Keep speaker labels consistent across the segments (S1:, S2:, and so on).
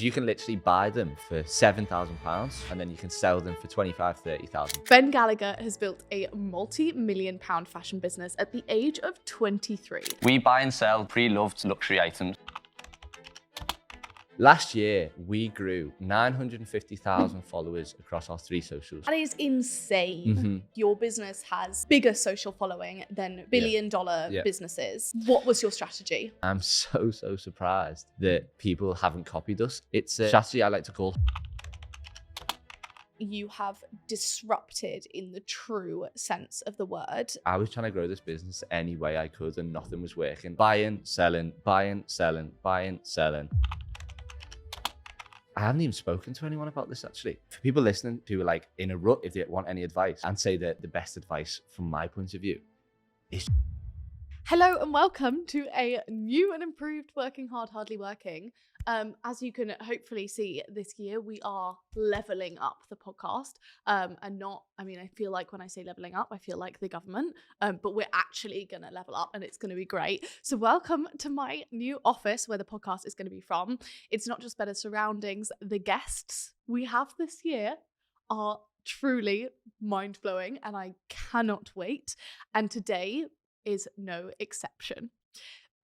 S1: You can literally buy them for £7,000 and then you can sell them for 25, 30,000.
S2: Ben Gallagher has built a multi-million-pound fashion business at the age of 23.
S3: We buy and sell pre-loved luxury items.
S1: Last year, we grew 950,000 followers across our 3 socials.
S2: That is insane. Your business has bigger social following than billion-dollar businesses. What was your strategy?
S1: I'm so surprised that people haven't copied us. It's a strategy I like to call.
S2: You have disrupted in the true sense of the word.
S1: I was trying to grow this business any way I could and nothing was working. Buying, selling, buying, selling, buying, selling. I haven't even spoken to anyone about this actually. For people listening who are like in a rut, if they want any advice, I'd say that the best advice from my point of view is...
S2: Hello and welcome to a new and improved Working Hard, Hardly Working. As you can hopefully see this year, we are leveling up the podcast and not, I feel like when I say leveling up, I feel like the government, but we're actually going to level up and it's going to be great. So welcome to my new office where the podcast is going to be from. It's not just better surroundings. The guests we have this year are truly mind-blowing and I cannot wait. And today is no exception.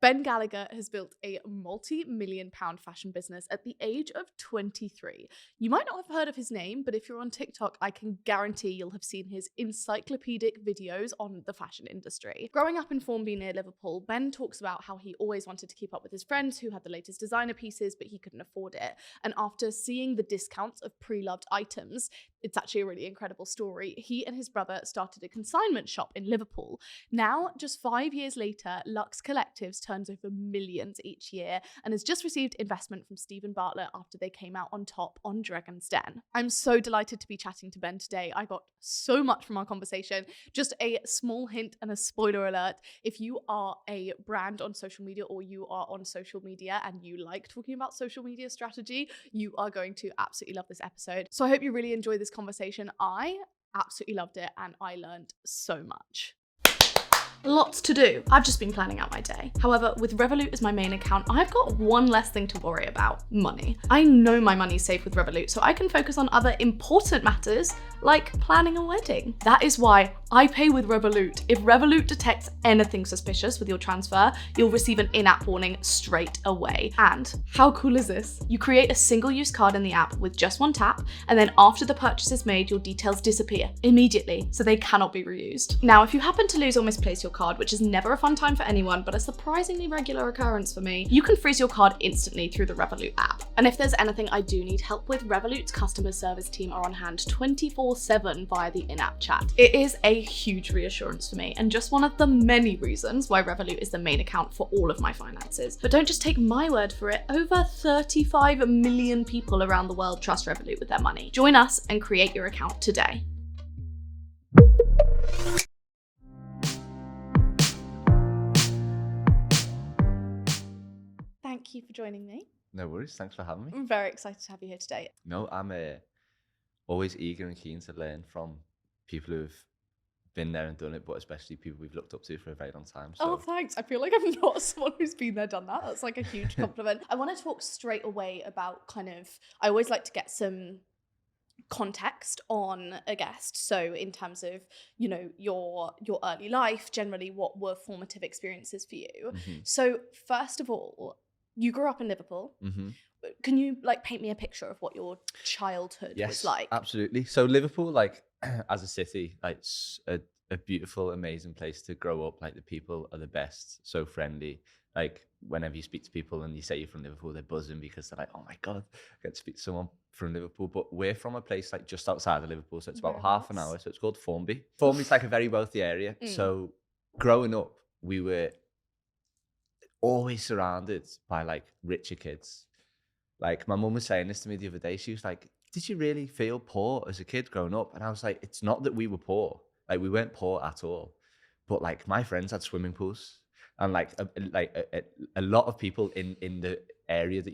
S2: Ben Gallagher has built a multi-million-pound fashion business at the age of 23. You might not have heard of his name, but if you're on TikTok, I can guarantee you'll have seen his encyclopedic videos on the fashion industry. Growing up in Formby near Liverpool, Ben talks about how he always wanted to keep up with his friends who had the latest designer pieces, but he couldn't afford it. And after seeing the discounts of pre-loved items, it's actually a really incredible story. He and his brother started a consignment shop in Liverpool. Now, just 5 years later, Luxe Collective turns over millions each year and has just received investment from Steven Bartlett after they came out on top on Dragon's Den. I'm so delighted to be chatting to Ben today. I got so much from our conversation. Just a small hint and a spoiler alert. If you are a brand on social media or you are on social media and you like talking about social media strategy, you are going to absolutely love this episode. So I hope you really enjoy this conversation. I absolutely loved it and I learned so much. Lots to do. I've just been planning out my day. However, with Revolut as my main account, I've got one less thing to worry about: money. I know my money's safe with Revolut, so I can focus on other important matters like planning a wedding. That is why I pay with Revolut. If Revolut detects anything suspicious with your transfer, you'll receive an in-app warning straight away. And how cool is this? You create a single-use card in the app with just one tap, and then after the purchase is made, your details disappear immediately, so they cannot be reused. Now, if you happen to lose or misplace your card, which is never a fun time for anyone, but a surprisingly regular occurrence for me, you can freeze your card instantly through the Revolut app. And if there's anything I do need help with, Revolut's customer service team are on hand 24/7 via the in-app chat. It is a huge reassurance for me and just one of the many reasons why Revolut is the main account for all of my finances. But don't just take my word for it. Over 35 million people around the world trust Revolut with their money. Join us and create your account today. Thank you for joining me.
S1: No worries, thanks for having me.
S2: I'm very excited to have you here today.
S1: No, I'm always eager and keen to learn from people who've been there and done it, but especially people we've looked up to for a very long time. So.
S2: Oh, thanks. I feel like I'm not someone who's been there, done that. That's like a huge compliment. I want to talk straight away about I always like to get some context on a guest. So in terms of, your early life, generally what were formative experiences for you? So first of all, you grew up in Liverpool. Can you paint me a picture of what your childhood was like?
S1: Absolutely. So Liverpool, as a city, it's a beautiful, amazing place to grow up. The people are the best, so friendly. Whenever you speak to people and you say you're from Liverpool, they're buzzing because they're like, oh my God, I get to speak to someone from Liverpool. But we're from a place just outside of Liverpool, so it's about half an hour. So it's called Formby. Formby's a very wealthy area. So growing up, we were always surrounded by richer kids. My mum was saying this to me the other day. She was like, did you really feel poor as a kid growing up? And I was like, it's not that we were poor. We weren't poor at all. But my friends had swimming pools. And a lot of people in the area that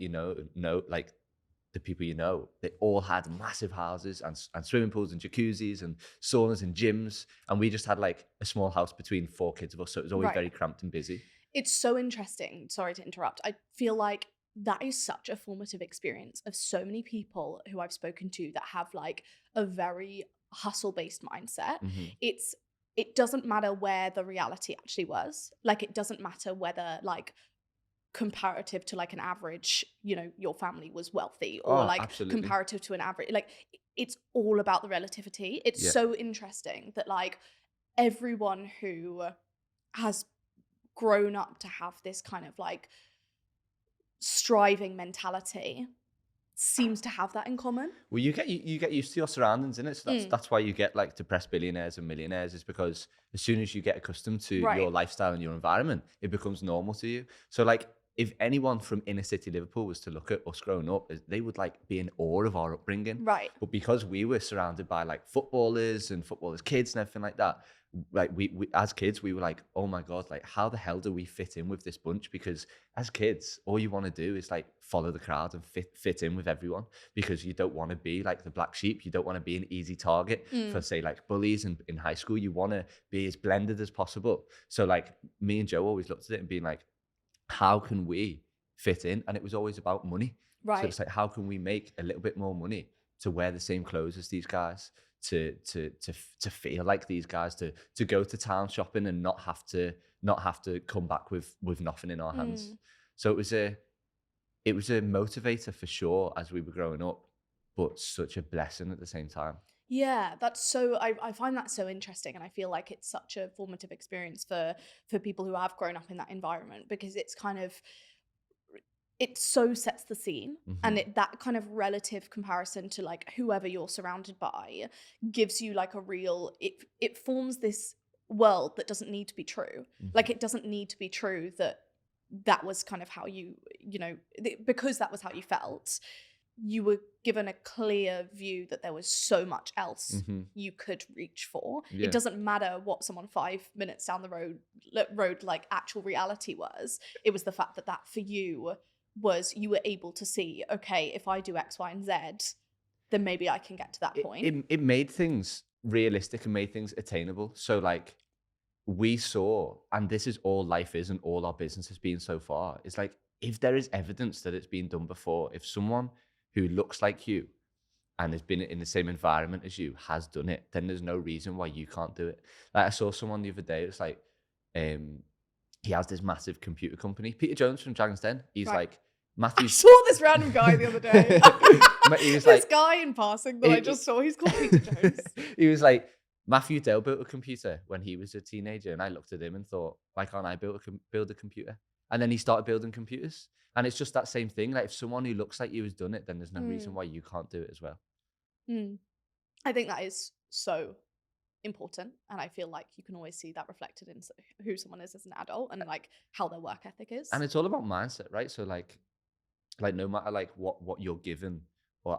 S1: the people they all had massive houses and swimming pools and jacuzzis and saunas and gyms. And we just had a small house between 4 kids of us. So it was always very cramped and busy.
S2: It's so interesting. Sorry to interrupt. I feel like that is such a formative experience of so many people who I've spoken to that have like a very hustle-based mindset. It doesn't matter where the reality actually was. Like, it doesn't matter whether like comparative to like an average, you know, your family was wealthy, or
S1: Oh,
S2: like
S1: absolutely.
S2: comparative to an average, like it's all about the relativity. It's
S1: Yeah.
S2: so interesting that like everyone who has grown up to have this kind of like striving mentality seems to have that in common.
S1: Well, you get used to your surroundings, innit? So
S2: Mm.
S1: that's why you get like depressed billionaires and millionaires, is because as soon as you get accustomed to
S2: Right.
S1: your lifestyle and your environment, it becomes normal to you. So like, if anyone from inner city Liverpool was to look at us growing up, they would like be in awe of our upbringing.
S2: Right.
S1: But because we were surrounded by like footballers and footballers' kids and everything like that, like we as kids, we were like, oh my God, like how the hell do we fit in with this bunch? Because as kids, all you want to do is like follow the crowd and fit in with everyone, because you don't want to be like the black sheep. You don't want to be an easy target for say like bullies in high school. You want to be as blended as possible. So like me and Joe always looked at it and being like, how can we fit in? And it was always about money.
S2: Right.
S1: So it's like, how can we make a little bit more money to wear the same clothes as these guys, to feel like these guys, to go to town shopping and not have to come back with nothing in our hands. So it was a motivator for sure as we were growing up, but such a blessing at the same time.
S2: Yeah, that's so, I find that so interesting, and I feel like it's such a formative experience for people who have grown up in that environment, because it's kind of, it so sets the scene, and that kind of relative comparison to like whoever you're surrounded by gives you like a real, it forms this world that doesn't need to be true. Like, it doesn't need to be true that was kind of how you know, because that was how you felt. You were given a clear view that there was so much else you could reach for.
S1: Yeah.
S2: It doesn't matter what someone 5 minutes down the road like actual reality was. It was the fact that for you was, you were able to see, okay, if I do X, Y, and Z, then maybe I can get to that point.
S1: It made things realistic and made things attainable. So like, we saw, and this is all life is and all our business has been so far, it's like, if there is evidence that it's been done before, if someone who looks like you and has been in the same environment as you has done it, then there's no reason why you can't do it. Like, I saw someone the other day, it's like, he has this massive computer company. Peter Jones from Dragon's Den. He's like, Matthew.
S2: I saw this random guy the other day.
S1: He was
S2: this guy in passing that I just saw, he's called Peter Jones.
S1: He was like, Matthew Dell built a computer when he was a teenager, and I looked at him and thought, why can't I build a computer? And then he started building computers. And it's just that same thing. Like, if someone who looks like you has done it, then there's no reason why you can't do it as well.
S2: I think that is so important, and I feel like you can always see that reflected in who someone is as an adult and like how their work ethic is.
S1: And it's all about mindset, right? So like no matter like what you're given,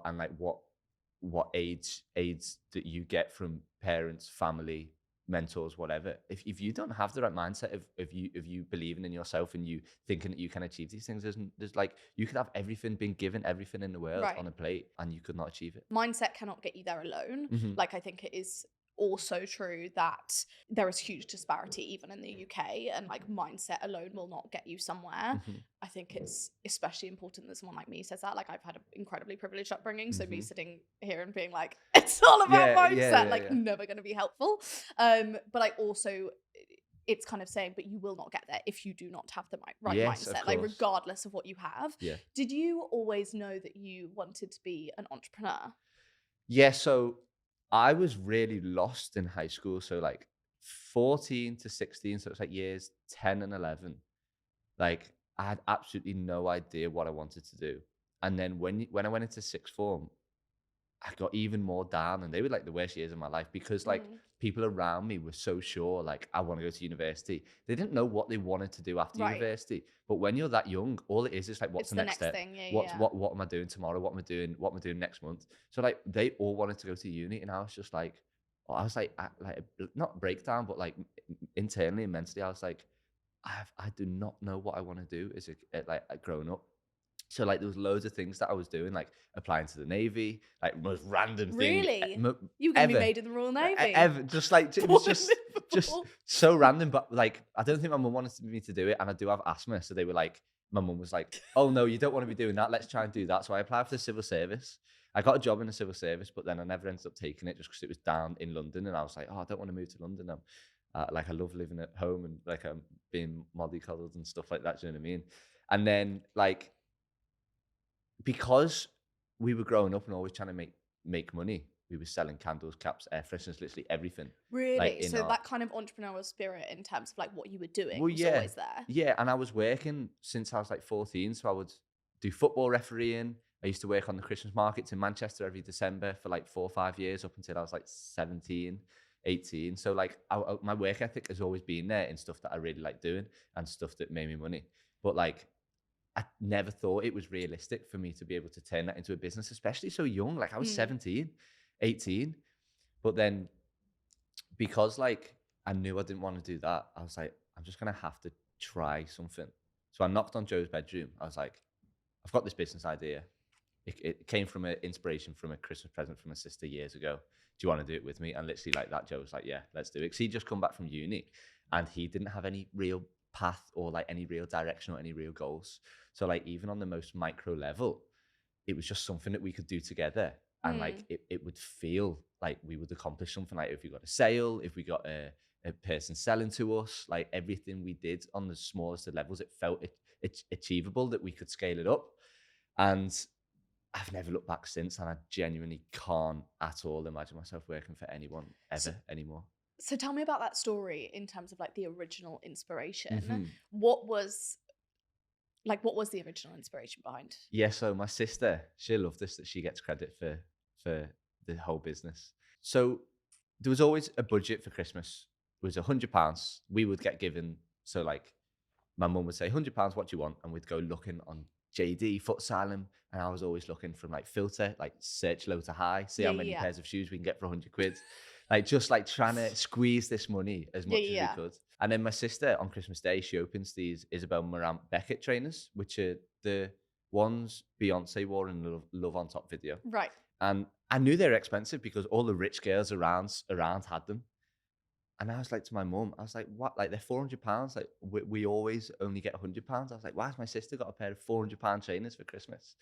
S1: and like what aids that you get from parents, family, mentors, whatever, if you don't have the right mindset of you believing in yourself and you thinking that you can achieve these things, there's like, you could have been given everything in the world on a plate, and you could not achieve it.
S2: Mindset cannot get you there alone. Like, I think it is also true that there is huge disparity even in the UK, and like mindset alone will not get you somewhere. I think it's especially important that someone like me says that. Like, I've had an incredibly privileged upbringing, so me sitting here and being like, it's all about mindset, never going to be helpful. But I also, it's kind of saying, but you will not get there if you do not have the right mindset, like regardless of what you have. Did you always know that you wanted to be an entrepreneur?
S1: Yeah, so I was really lost in high school. So like 14 to 16, so it's like years 10 and 11. Like, I had absolutely no idea what I wanted to do. And then when I went into sixth form, I got even more down, and they were like the worst years of my life, because like people around me were so sure, like, I want to go to university. They didn't know what they wanted to do after university. But when you're that young, all it is like, what's the next step?
S2: Thing.
S1: What am I doing tomorrow? What am I doing next month? So like, they all wanted to go to uni, and I was just like, not breakdown, but like internally and mentally, I was like, I do not know what I want to do as growing up. So like, there was loads of things that I was doing, like applying to the Navy, like most random thing.
S2: Really? You can be made in the Royal Navy?
S1: Ever. Just like, it was just so random. But like, I don't think my mum wanted me to do it, and I do have asthma. So they were like, my mum was like, oh no, you don't want to be doing that. Let's try and do that. So I applied for the civil service. I got a job in the civil service, but then I never ended up taking it just because it was down in London. And I was like, oh, I don't want to move to London. Like, I love living at home and like I'm being mollycoddled and stuff like that. Do you know what I mean? And then like, because we were growing up and always trying to make money, we were selling candles, caps, air fresheners, literally everything.
S2: Really?
S1: Like,
S2: So that kind of entrepreneurial spirit in terms of like what you were doing
S1: well,
S2: was always there.
S1: Yeah, and I was working since I was like 14, so I would do football refereeing. I used to work on the Christmas markets in Manchester every December for like 4 or 5 years up until I was like 17, 18. So like my work ethic has always been there in stuff that I really like doing and stuff that made me money. But like, I never thought it was realistic for me to be able to turn that into a business, especially so young. Like I was 17, 18. But then because like I knew I didn't want to do that, I was like, I'm just going to have to try something. So I knocked on Joe's bedroom. I was like, I've got this business idea. It came from an inspiration from a Christmas present from my sister years ago. Do you want to do it with me? And literally like that, Joe was like, yeah, let's do it. Because he'd just come back from uni and he didn't have any real path or like any real direction or any real goals. So like even on the most micro level, it was just something that we could do together. And like it would feel like we would accomplish something. Like if we got a sale, if we got a person selling to us, like everything we did on the smallest of levels, it felt it's achievable that we could scale it up. And I've never looked back since, and I genuinely can't at all imagine myself working for anyone ever anymore.
S2: So tell me about that story in terms of like the original inspiration. What was the original inspiration behind?
S1: Yeah, so my sister, she'll love this that she gets credit for the whole business. So there was always a budget for Christmas. It was £100 we would get given. So like my mum would say, £100, what do you want? And we'd go looking on JD, Foot Asylum, and I was always looking from like filter, like search low to high, see how many pairs of shoes we can get for £100. Like just like trying to squeeze this money as much as we could. And then my sister on Christmas Day, she opens these Isabel Marant Beckett trainers, which are the ones Beyonce wore in the Love on Top video.
S2: Right.
S1: And I knew they were expensive because all the rich girls around had them. And I was like to my mum, I was like, what? Like they're £400. Like we always only get £100. I was like, why has my sister got a pair of £400 trainers for Christmas?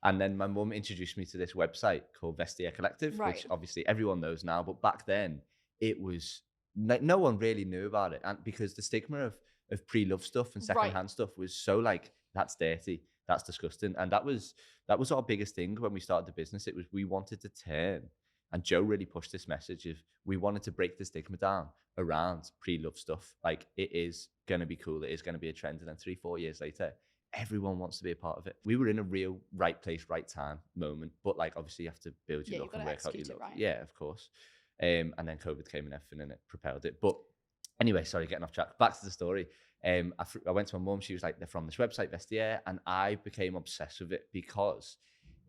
S1: And then my mum introduced me to this website called Luxe Collective, which obviously everyone knows now. But back then, it was like no one really knew about it, and because the stigma of pre-loved stuff and secondhand stuff was so like that's dirty, that's disgusting, and that was our biggest thing when we started the business. It was we wanted to turn. And Joe really pushed this message of we wanted to break the stigma down around pre-loved stuff. Like it is going to be cool. It is going to be a trend. And then 3-4 years later, everyone wants to be a part of it. We were in a real right place, right time moment. But like, obviously you have to build your look and work out your look. Right. Yeah, of course. And then COVID came and everything and it propelled it. But anyway, sorry, getting off track. Back to the story. I went to my mum. She was like, they're from this website, Vestiaire. And I became obsessed with it because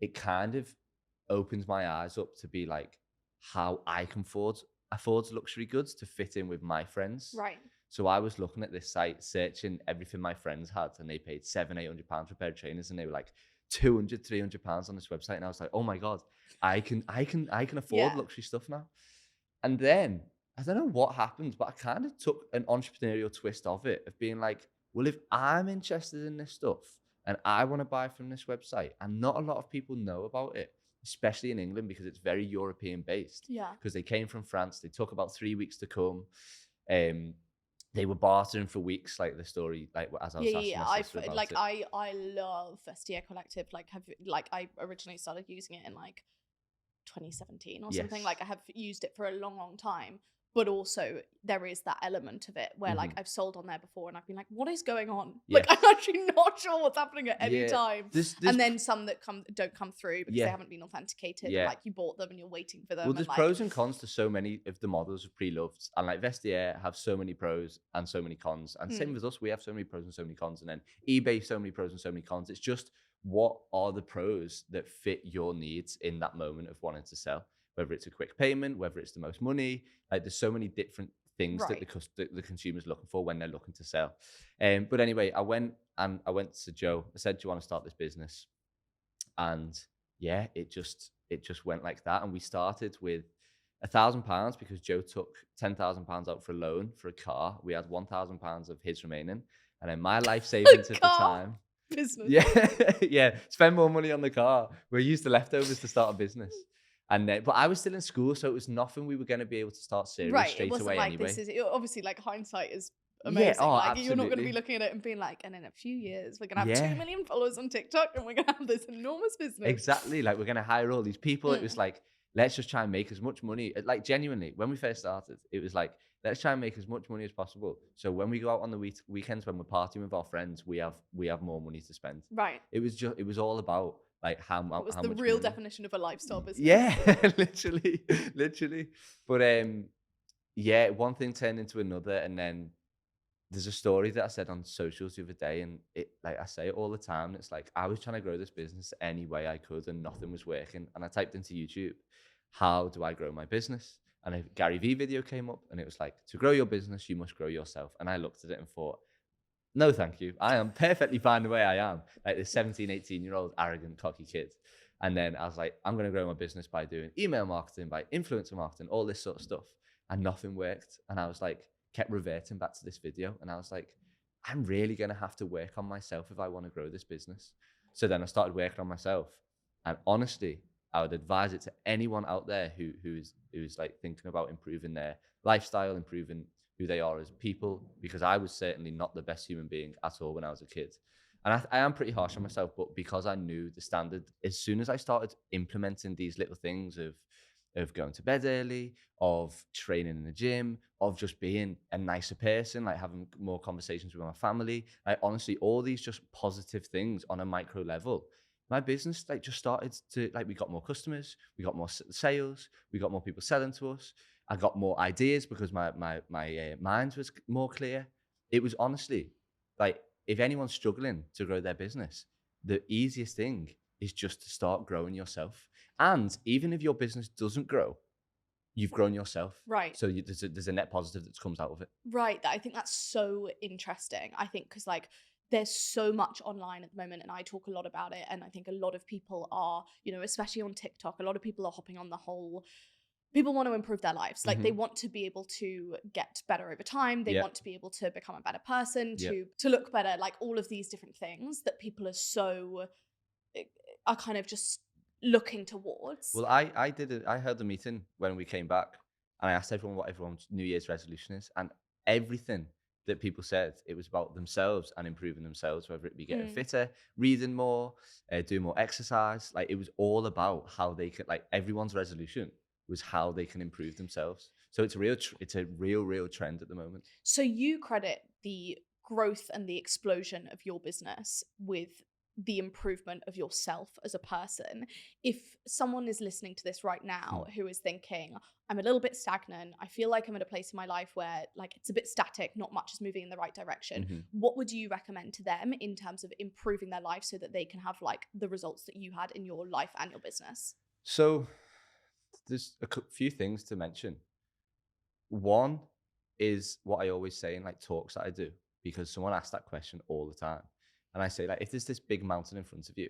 S1: it kind of opens my eyes up to be like how I can afford luxury goods to fit in with my friends.
S2: Right.
S1: So I was looking at this site, searching everything my friends had, and they paid £700-800 for a pair of trainers, and they were like £200-300 on this website. And I was like, oh my God, I can afford luxury stuff now. And then I don't know what happened, but I kind of took an entrepreneurial twist of it, of being like, well, if I'm interested in this stuff and I want to buy from this website, and not a lot of people know about it, especially in England, because it's very European based. Yeah. Because they came from France. They took about 3 weeks to come. They were bartering for weeks, like the story, like as I was asking my sister about it.
S2: I love Vestiaire Collective. I originally started using it in like 2017 or something. Like I have used it for a long time. But also there is that element of it where like I've sold on there before and I've been like, what is going on? Like I'm actually not sure what's happening at any time. And then some that don't come through because they haven't been authenticated. And, like you bought them and you're waiting for them.
S1: Well, there's pros and cons to so many of the models of pre-loved, and like Vestiaire have so many pros and so many cons. And same with us, we have so many pros and so many cons. And then eBay, so many pros and so many cons. It's just what are the pros that fit your needs in that moment of wanting to sell? Whether it's a quick payment, whether it's the most money, like there's so many different things that the consumer's looking for when they're looking to sell. But anyway, I went to Joe. I said, do you want to start this business? And yeah, it just went like that. And we started with £1,000 because Joe took £10,000 out for a loan for a car. We had £1,000 of his remaining. And then my life savings at the time.
S2: business.
S1: Yeah. Spend more money on the car. We used the leftovers to start a business. And then, but I was still in school, so it was nothing we were going to be able to start serious
S2: Right. It
S1: straight
S2: wasn't
S1: away
S2: like
S1: anyway.
S2: this is obviously like hindsight is
S1: Yeah,
S2: amazing.
S1: oh,
S2: Like you're not going to be
S1: absolutely.
S2: looking at it and being like, and in a few years we're going to have
S1: Yeah.
S2: 2 million followers on TikTok and we're going to have this enormous business.
S1: Exactly. Like we're going to hire all these people. It was like, let's just try and make as much money. Like genuinely, when we first started, it was like, let's try and make as much money as possible. So when we go out on the weekends, when we're partying with our friends, we have more money to spend.
S2: Right.
S1: It was all about like how
S2: It was
S1: how
S2: the
S1: much
S2: real
S1: money.
S2: definition of a lifestyle business.
S1: Yeah, literally. But yeah, one thing turned into another, and then there's a story that I said on socials the other day, and it like I say it all the time. It's like I was trying to grow this business any way I could, and nothing was working. And I typed into YouTube, "How do I grow my business?" And a Gary Vee video came up, and it was like, "To grow your business, you must grow yourself." And I looked at it and thought, no, thank you. I am perfectly fine the way I am. Like this 17, 18-year-old arrogant, cocky kid. And then I was like, I'm going to grow my business by doing email marketing, by influencer marketing, all this sort of stuff. And nothing worked. And I was like, kept reverting back to this video. And I was like, I'm really going to have to work on myself if I want to grow this business. So then I started working on myself. And honestly, I would advise it to anyone out there who's like thinking about improving their lifestyle, improving who they are as people, because I was certainly not the best human being at all when I was a kid. And I am pretty harsh on myself, but because I knew the standard, as soon as I started implementing these little things of going to bed early, of training in the gym, of just being a nicer person, like having more conversations with my family, like honestly, all these just positive things on a micro level, my business like just started to like, we got more customers, we got more sales, we got more people selling to us. I got more ideas because my mind was more clear. It was honestly like, if anyone's struggling to grow their business, the easiest thing is just to start growing yourself. And even if your business doesn't grow, you've grown yourself.
S2: Right.
S1: So there's a net positive that comes out of it.
S2: Right. I think that's so interesting. I think because like there's so much online at the moment and I talk a lot about it. And I think a lot of people are, you know, especially on TikTok, a lot of people are hopping on the whole, people want to improve their lives. Like they want to be able to get better over time. They want to be able to become a better person, to look better, like all of these different things that people are kind of just looking towards.
S1: Well, I held a meeting when we came back, and I asked everyone what everyone's New Year's resolution is, and everything that people said, it was about themselves and improving themselves, whether it be getting fitter, reading more, doing more exercise. Like it was all about how they could, like everyone's resolution was how they can improve themselves. So it's a real trend at the moment.
S2: So you credit the growth and the explosion of your business with the improvement of yourself as a person. If someone is listening to this right now who is thinking, I'm a little bit stagnant, I feel like I'm at a place in my life where like it's a bit static, not much is moving in the right direction, what would you recommend to them in terms of improving their life so that they can have like the results that you had in your life and your business?
S1: So there's a few things to mention. One is what I always say in like talks that I do, because someone asks that question all the time. And I say, like, if there's this big mountain in front of you,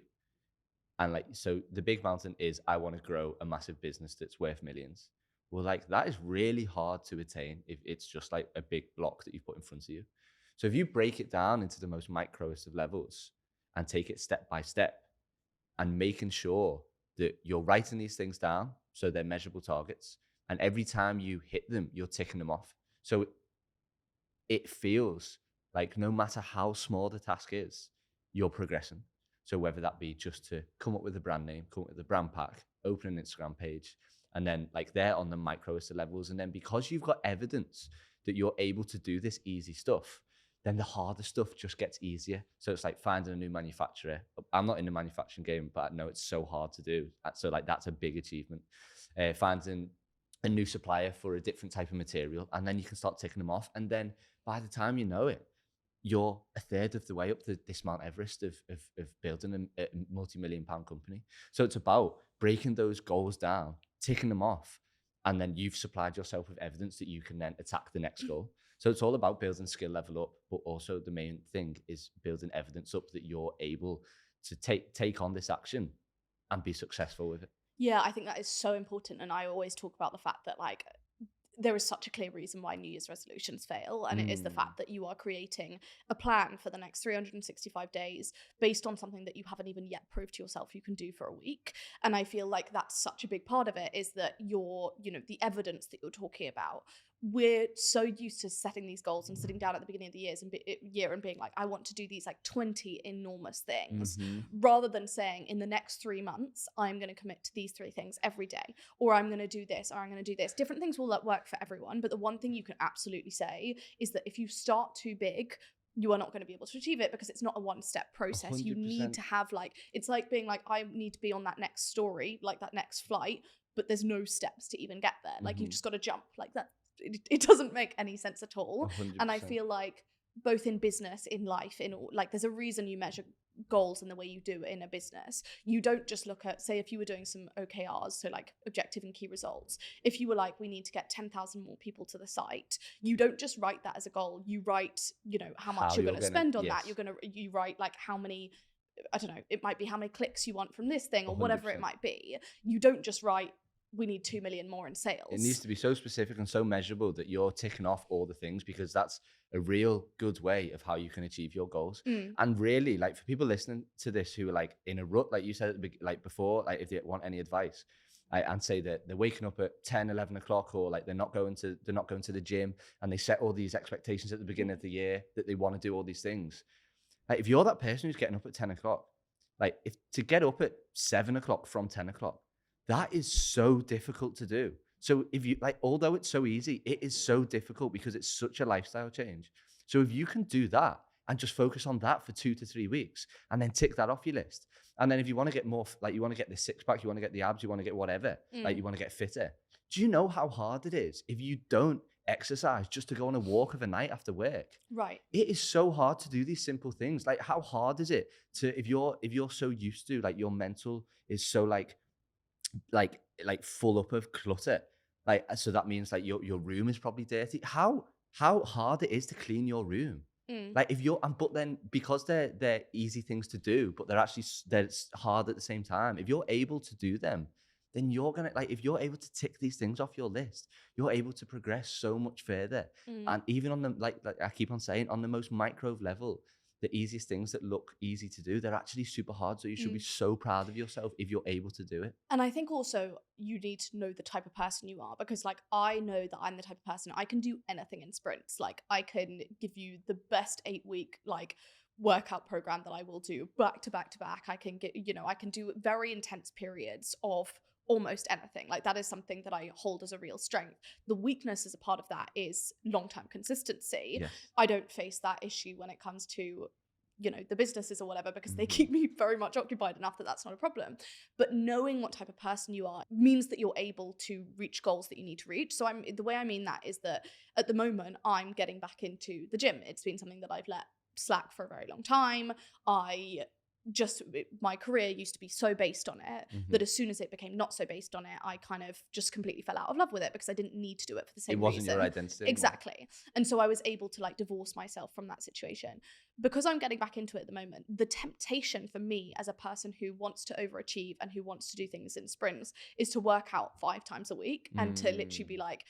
S1: and like, so the big mountain is, I want to grow a massive business that's worth millions. Well, like, that is really hard to attain if it's just like a big block that you put in front of you. So if you break it down into the most microest of levels and take it step by step and making sure that you're writing these things down so they're measurable targets, and every time you hit them, you're ticking them off. So it feels like no matter how small the task is, you're progressing. So whether that be just to come up with a brand name, come up with a brand pack, open an Instagram page, and then like they're on the microest levels. And then because you've got evidence that you're able to do this easy stuff, then the harder stuff just gets easier. So it's like finding a new manufacturer. I'm not in the manufacturing game, but I know it's so hard to do. So like that's a big achievement. Finding a new supplier for a different type of material, and then you can start ticking them off. And then by the time you know it, you're a third of the way up this Mount Everest of building a multi-million-pound company. So it's about breaking those goals down, ticking them off, and then you've supplied yourself with evidence that you can then attack the next goal. So it's all about building skill level up, but also the main thing is building evidence up that you're able to take on this action and be successful with it.
S2: Yeah, I think that is so important. And I always talk about the fact that like there is such a clear reason why New Year's resolutions fail, and it is the fact that you are creating a plan for the next 365 days based on something that you haven't even yet proved to yourself you can do for a week. And I feel like that's such a big part of it, is that the evidence that you're talking about. We're so used to setting these goals and sitting down at the beginning of the year and being like, I want to do these like 20 enormous things, rather than saying, in the next 3 months, I'm going to commit to these 3 things every day, or I'm going to do this, or I'm going to do this. Different things will work for everyone. But the one thing you can absolutely say is that if you start too big, you are not going to be able to achieve it, because it's not a one-step process.
S1: 100%.
S2: You need to have it's like being like, I need to be on that next story, like that next flight, but there's no steps to even get there. Like you've just got to jump like that. It doesn't make any sense at all.
S1: 100%.
S2: And I feel like both in business, in life, there's a reason you measure goals in the way you do in a business. You don't just look at, say, if you were doing some OKRs, so like objective and key results, if you were like, we need to get 10,000 more people to the site, you don't just write that as a goal. You write, how much you're going to spend on that. You write like how many, I don't know, it might be how many clicks you want from this thing, or
S1: 100%.
S2: whatever it might be. You don't just write, we need 2 million more in sales.
S1: It needs to be so specific and so measurable that you're ticking off all the things, because that's a real good way of how you can achieve your goals. And really, like, for people listening to this who are like in a rut, like you said like before, like if they want any advice, and say that they're waking up at 10, 11 o'clock, or like they're not going to the gym, and they set all these expectations at the beginning of the year that they want to do all these things. Like, if you're that person who's getting up at 10 o'clock, like, if to get up at 7 o'clock from 10 o'clock, that is so difficult to do. So if you although it's so easy, it is so difficult because it's such a lifestyle change. So if you can do that and just focus on that for 2 to 3 weeks, and then tick that off your list. And then if you want to get more, like you want to get the six pack, you want to get the abs, you want to get whatever, like you want to get fitter. Do you know how hard it is if you don't exercise just to go on a walk of a night after work?
S2: Right.
S1: It is so hard to do these simple things. Like, how hard is it to, if you're so used to, like, your mental is so like full up of clutter, like, so that means like your room is probably dirty. How hard it is to clean your room. Like, if you're, but then because they're easy things to do, but they're hard at the same time. If you're able to do them, then you're gonna, like, if you're able to tick these things off your list, you're able to progress so much further. And even on the like I keep on saying, on the most micro level, the easiest things that look easy to do, they're actually super hard. So you should be so proud of yourself if you're able to do it.
S2: And I think also you need to know the type of person you are, because like, I know that I'm the type of person, I can do anything in sprints. Like, I can give you the best 8-week like workout program that I will do back to back to back. I can get, I can do very intense periods of almost anything. Like, that is something that I hold as a real strength. The weakness as a part of that is long-term consistency.
S1: Yes.
S2: I don't face that issue when it comes to the businesses or whatever, because they keep me very much occupied enough that that's not a problem. But knowing what type of person you are means that you're able to reach goals that you need to reach. So the way I mean that is that at the moment I'm getting back into the gym. It's been something that I've let slack for a very long time. My career used to be so based on it that as soon as it became not so based on it, I kind of just completely fell out of love with it, because I didn't need to do it for the same reason. It wasn't
S1: your identity.
S2: Exactly. And so I was able to like divorce myself from that situation. Because I'm getting back into it at the moment, the temptation for me as a person who wants to overachieve and who wants to do things in sprints is to work out 5 times a week and to literally be like,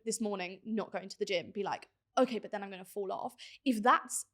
S2: this morning not going to the gym, be like, okay, but then I'm going to fall off. If that's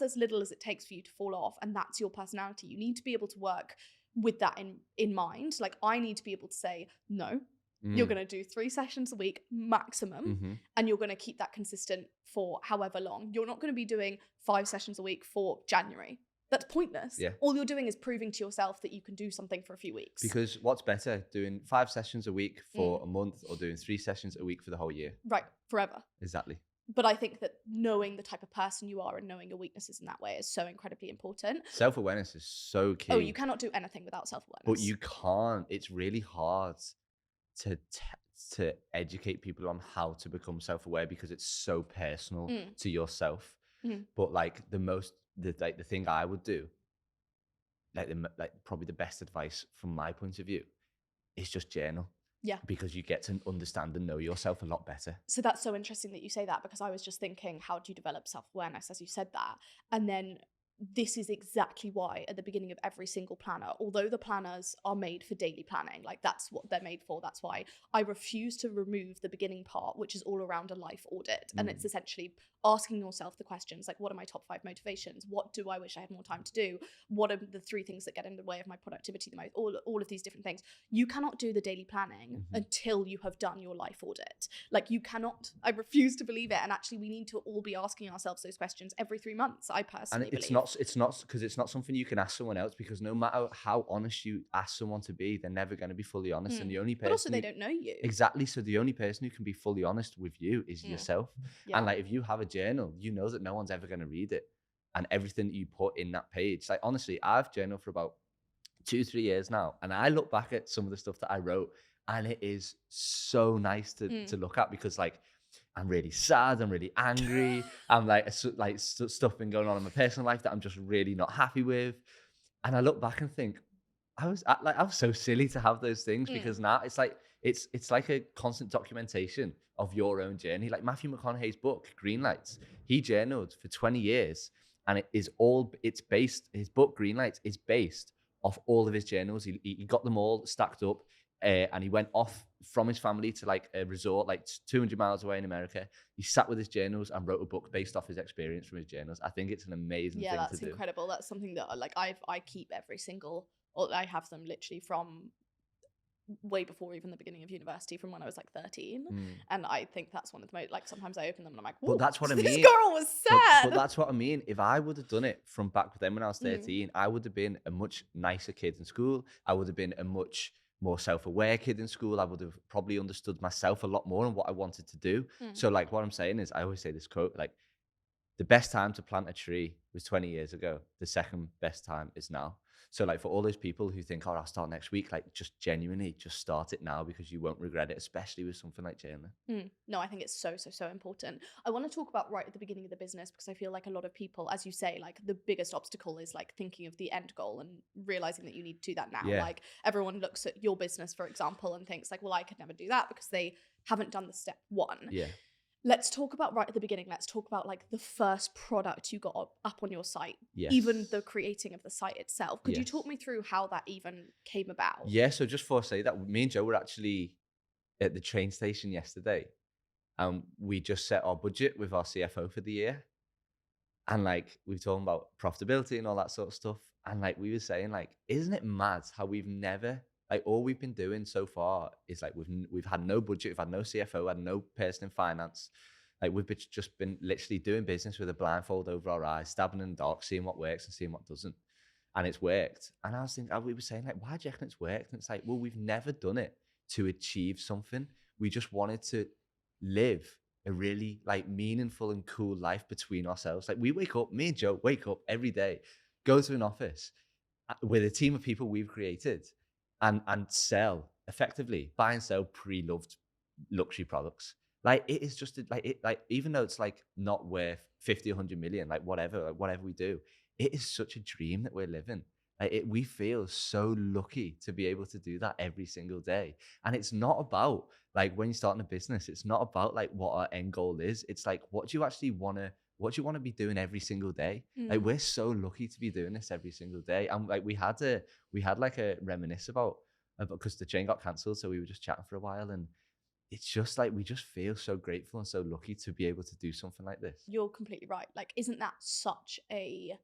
S2: as little as it takes for you to fall off, and that's your personality, you need to be able to work with that in mind. Like, I need to be able to say, no, you're going to do 3 sessions a week maximum, and you're going to keep that consistent for however long. You're not going to be doing 5 sessions a week for January. That's pointless.
S1: Yeah.
S2: All you're doing is proving to yourself that you can do something for a few weeks.
S1: Because what's better, doing 5 sessions a week for a month, or doing 3 sessions a week for the whole year?
S2: Right, forever.
S1: Exactly.
S2: But I think that knowing the type of person you are and knowing your weaknesses in that way is so incredibly important.
S1: Self-awareness is so key.
S2: Oh, you cannot do anything without self-awareness.
S1: But you can't. It's really hard to educate people on how to become self-aware, because it's so personal to yourself. But like the thing I would do, probably the best advice from my point of view, is just journal.
S2: Yeah.
S1: Because you get to understand and know yourself a lot better.
S2: So that's so interesting that you say that, because I was just thinking, how do you develop self-awareness as you said that? And then this is exactly why at the beginning of every single planner, although the planners are made for daily planning, like that's what they're made for, that's why I refuse to remove the beginning part, which is all around a life audit. And it's essentially asking yourself the questions like, what are my top 5 motivations? What do I wish I had more time to do? What are the 3 things that get in the way of my productivity the most? All of these different things. You cannot do the daily planning until you have done your life audit. Like you cannot, I refuse to believe it. And actually we need to all be asking ourselves those questions every 3 months, I personally believe.
S1: It's not because it's not something you can ask someone else, because no matter how honest you ask someone to be, they're never going to be fully honest. And the only person,
S2: but also they don't know you.
S1: Exactly. So the only person who can be fully honest with you is yourself.
S2: Yeah.
S1: And like, if you have a journal, you know that no one's ever going to read it. And everything that you put in that page, like honestly, I've journaled for about 2-3 years now. And I look back at some of the stuff that I wrote, and it is so nice to look at, because like, I'm really sad, I'm really angry, I'm like stuff been going on in my personal life that I'm just really not happy with. And I look back and think, I was so silly to have those things, because now it's like like a constant documentation of your own journey. Like Matthew McConaughey's book, Green Lights, he journaled for 20 years, and his book Green Lights is based off all of his journals. He got them all stacked up. And he went off from his family to like a resort like 200 miles away in America. He sat with his journals and wrote a book based off his experience from his journals. I think it's an amazing thing to do.
S2: Yeah, that's incredible. That's something that like I keep every single, or I have them literally from way before even the beginning of university, from when I was like 13. And I think that's one of the most, like sometimes I open them and I'm like,
S1: but that's what I mean.
S2: This girl was sad.
S1: But that's what I mean. If I would have done it from back then when I was 13, I would have been a much nicer kid in school. I would have been a much more self-aware kid in school. I would have probably understood myself a lot more and what I wanted to do. So like what I'm saying is, I always say this quote, like, the best time to plant a tree was 20 years ago. The second best time is now. So like for all those people who think, oh, I'll start next week, like just genuinely just start it now, because you won't regret it, especially with something like journaling.
S2: No, I think it's so important. I want to talk about right at the beginning of the business, because I feel like a lot of people, as you say, like the biggest obstacle is like thinking of the end goal and realizing that you need to do that now.
S1: Yeah.
S2: Like everyone looks at your business, for example, and thinks like, well, I could never do that, because they haven't done the step 1.
S1: Yeah.
S2: Let's talk about right at the beginning. Let's talk about like the first product you got up on your site,
S1: Yes.
S2: even the creating of the site itself. Could you
S1: Yes.
S2: talk me through how that even came about?
S1: Yeah, so just before I say that, me and Joe were actually at the train station yesterday, and we just set our budget with our CFO for the year. And like, we were talking about profitability and all that sort of stuff. And like, we were saying like, isn't it mad how we've never, like all we've been doing so far is like, we've had no budget, we've had no CFO, had no person in finance. Like we've just been literally doing business with a blindfold over our eyes, stabbing in the dark, seeing what works and seeing what doesn't. And it's worked. And I was thinking, we were saying like, why do you reckon it's worked? And it's like, well, we've never done it to achieve something. We just wanted to live a really like meaningful and cool life between ourselves. Like we wake up, me and Joe wake up every day, go to an office with a team of people we've created, and sell, effectively buy and sell pre-loved luxury products. Like it is just like even though it's like not worth 50, 100 million, like whatever we do, it is such a dream that we're living. Like we feel so lucky to be able to do that every single day. And it's not about like, when you're starting a business, it's not about like what our end goal is. It's like, what do you actually want to be doing every single day? Like we're so lucky to be doing this every single day. And like we had like a reminisce about because the train got cancelled, so we were just chatting for a while, and it's just like we just feel so grateful and so lucky to be able to do something like this.
S2: You're completely right. Like, isn't that such a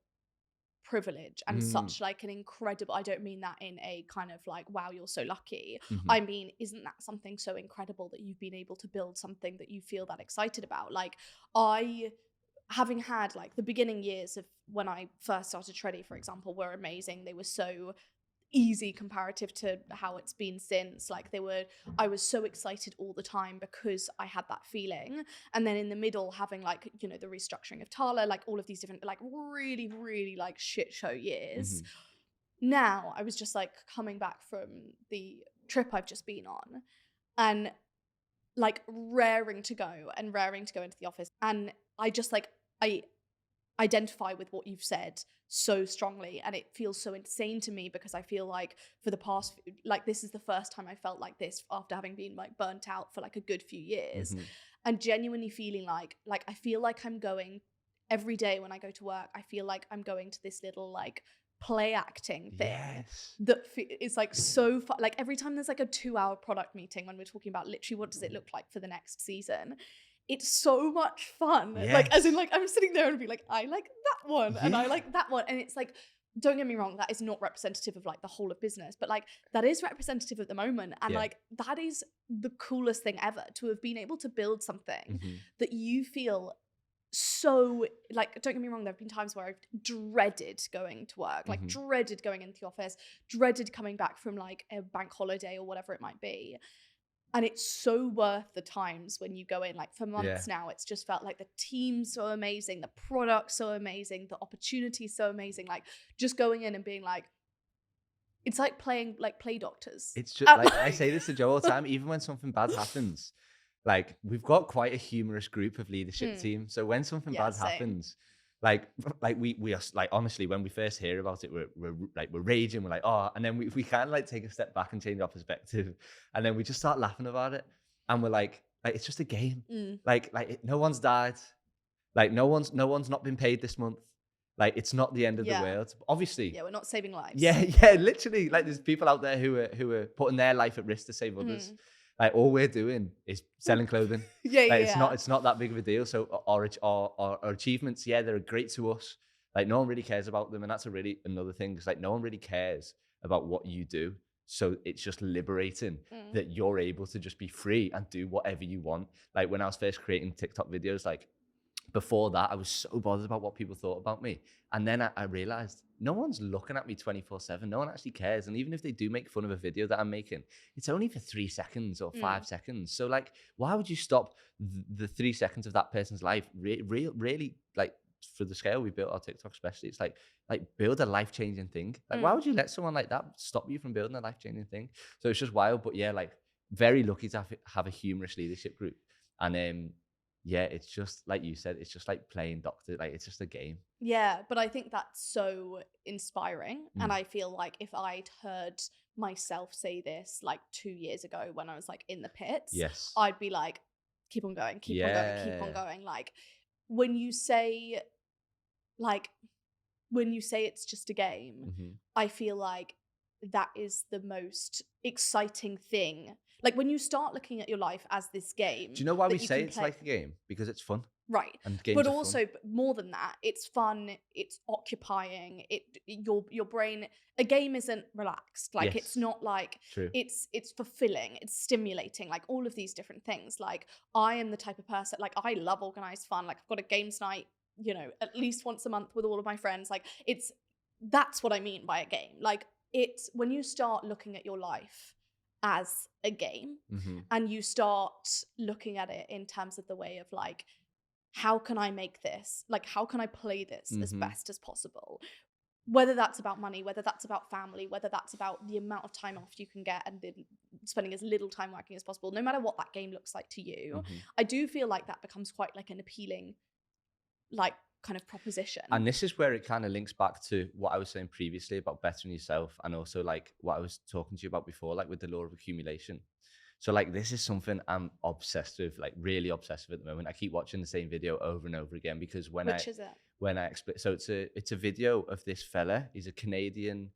S2: privilege and such like an incredible, I don't mean that in a kind of like, wow, you're so lucky. I mean, isn't that something so incredible that you've been able to build something that you feel that excited about? Like having had like the beginning years of when I first started Shreddy, for example, were amazing. They were so easy comparative to how it's been since. Like I was so excited all the time because I had that feeling. And then in the middle, having like, you know, the restructuring of Tala, like all of these different like really, really like shit show years. Now I was just like coming back from the trip I've just been on and like raring to go into the office. And I just like, I identify with what you've said so strongly, and it feels so insane to me because I feel like for the past, like this is the first time I felt like this after having been like burnt out for like a good few years, and genuinely feeling like I feel like I'm going every day when I go to work, I feel like I'm going to this little like play acting thing
S1: Yes.
S2: that is like so fun. Like every time there's like a 2-hour product meeting when we're talking about literally what does it look like for the next season, it's so much fun. Like as in
S1: Yes.
S2: like I'm sitting there and be like, I like that one and I
S1: Yeah.
S2: like that one. And it's like, don't get me wrong, that is not representative of like the whole of business, but like that is representative at the moment. And
S1: Yeah.
S2: like that is the coolest thing ever, to have been able to build something that you feel so like, don't get me wrong, there have been times where I've dreaded going to work, like dreaded going into the office, dreaded coming back from like a bank holiday or whatever it might be. And it's so worth the times when you go in. Like for months now, it's just felt like the team's so amazing, the product's so amazing, the opportunity's so amazing. Like just going in and being like, it's like playing like play doctors.
S1: It's just like I say this to Joe all the time, even when something bad happens, like we've got quite a humorous group of leadership team. So when something bad happens, like we are like, honestly, when we first hear about it, we're raging, we're like, oh, and then we kind of like take a step back and change our perspective, and then we just start laughing about it, and we're like it's just a game. Like no one's died, like no one's not been paid this month. Like it's not the end of the world. Obviously.
S2: Yeah, we're not saving lives.
S1: Yeah, literally. Like there's people out there who are putting their life at risk to save others. Like all we're doing is selling clothing. It's not that big of a deal. So our achievements, they're great to us. Like no one really cares about them, and that's another thing. Because like no one really cares about what you do. So it's just liberating that you're able to just be free and do whatever you want. Like when I was first creating TikTok videos, like before that, I was so bothered about what people thought about me. And then I realized no one's looking at me 24/7. No one actually cares. And even if they do make fun of a video that I'm making, it's only for 3 seconds or 5 seconds. So like, why would you stop the 3 seconds of that person's life? Really, like for the scale we built our TikTok, especially, it's like build a life-changing thing. Like, why would you let someone like that stop you from building a life-changing thing? So it's just wild. But yeah, like very lucky to have a humorous leadership group. And it's just like you said, it's just like playing doctor, like it's just a game.
S2: Yeah, but I think that's so inspiring. And I feel like if I'd heard myself say this like 2 years ago when I was like in the pits, I'd be like, keep on going, keep on going, keep on going. Like when you say it's just a game, I feel like that is the most exciting thing. Like when you start looking at your life as this game. Do
S1: you know why we say it's like a game? Because it's fun.
S2: Right.
S1: And games
S2: but
S1: are
S2: also
S1: fun.
S2: more than that, it's fun, it's occupying, your brain. A game isn't relaxed. Like it's not like it's fulfilling, it's stimulating, like all of these different things. Like I am the type of person, like I love organized fun. Like I've got a games night, at least once a month with all of my friends. Like that's what I mean by a game. Like it's when you start looking at your life as a game and you start looking at it in terms of the way of like, how can I make this? Like, how can I play this as best as possible? Whether that's about money, whether that's about family, whether that's about the amount of time off you can get and spending as little time working as possible, no matter what that game looks like to you, I do feel like that becomes quite like an appealing, like kind of proposition.
S1: And this is where it kind of links back to what I was saying previously about bettering yourself, and also like what I was talking to you about before, like with the law of accumulation. So like this is something I'm obsessed with, like really obsessed with at the moment. I keep watching the same video over and over again because when I explain, so it's a video of this fella. He's a Canadian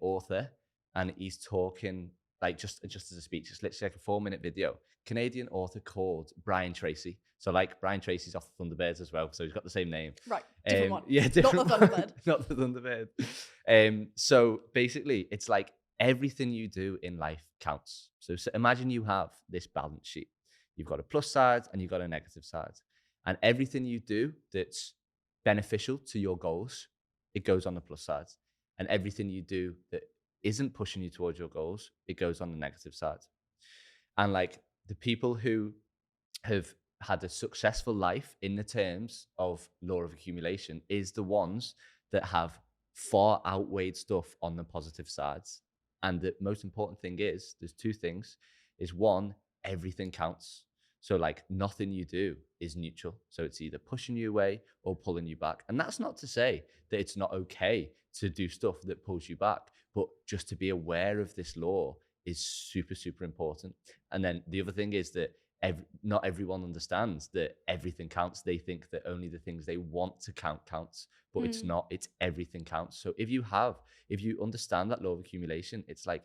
S1: author, and he's talking like just as a speech. It's literally like a 4-minute video. Canadian author called Brian Tracy. So like Brian Tracy's off the Thunderbirds as well, so he's got the same name.
S2: Right, different one.
S1: Yeah, different.
S2: Not the Thunderbird.
S1: Not the Thunderbird. So basically, it's like everything you do in life counts. So imagine you have this balance sheet. You've got a plus side and you've got a negative side. And everything you do that's beneficial to your goals, it goes on the plus side. And everything you do that isn't pushing you towards your goals, it goes on the negative side. And like the people who have had a successful life in the terms of law of accumulation is the ones that have far outweighed stuff on the positive sides. And the most important thing is, there's 2 things, is one, everything counts. So like nothing you do is neutral. So it's either pushing you away or pulling you back. And that's not to say that it's not okay to do stuff that pulls you back, but just to be aware of this law is super, super important. And then the other thing is that not everyone understands that everything counts. They think that only the things they want to count counts, but it's not. It's everything counts. So if you understand that law of accumulation, it's like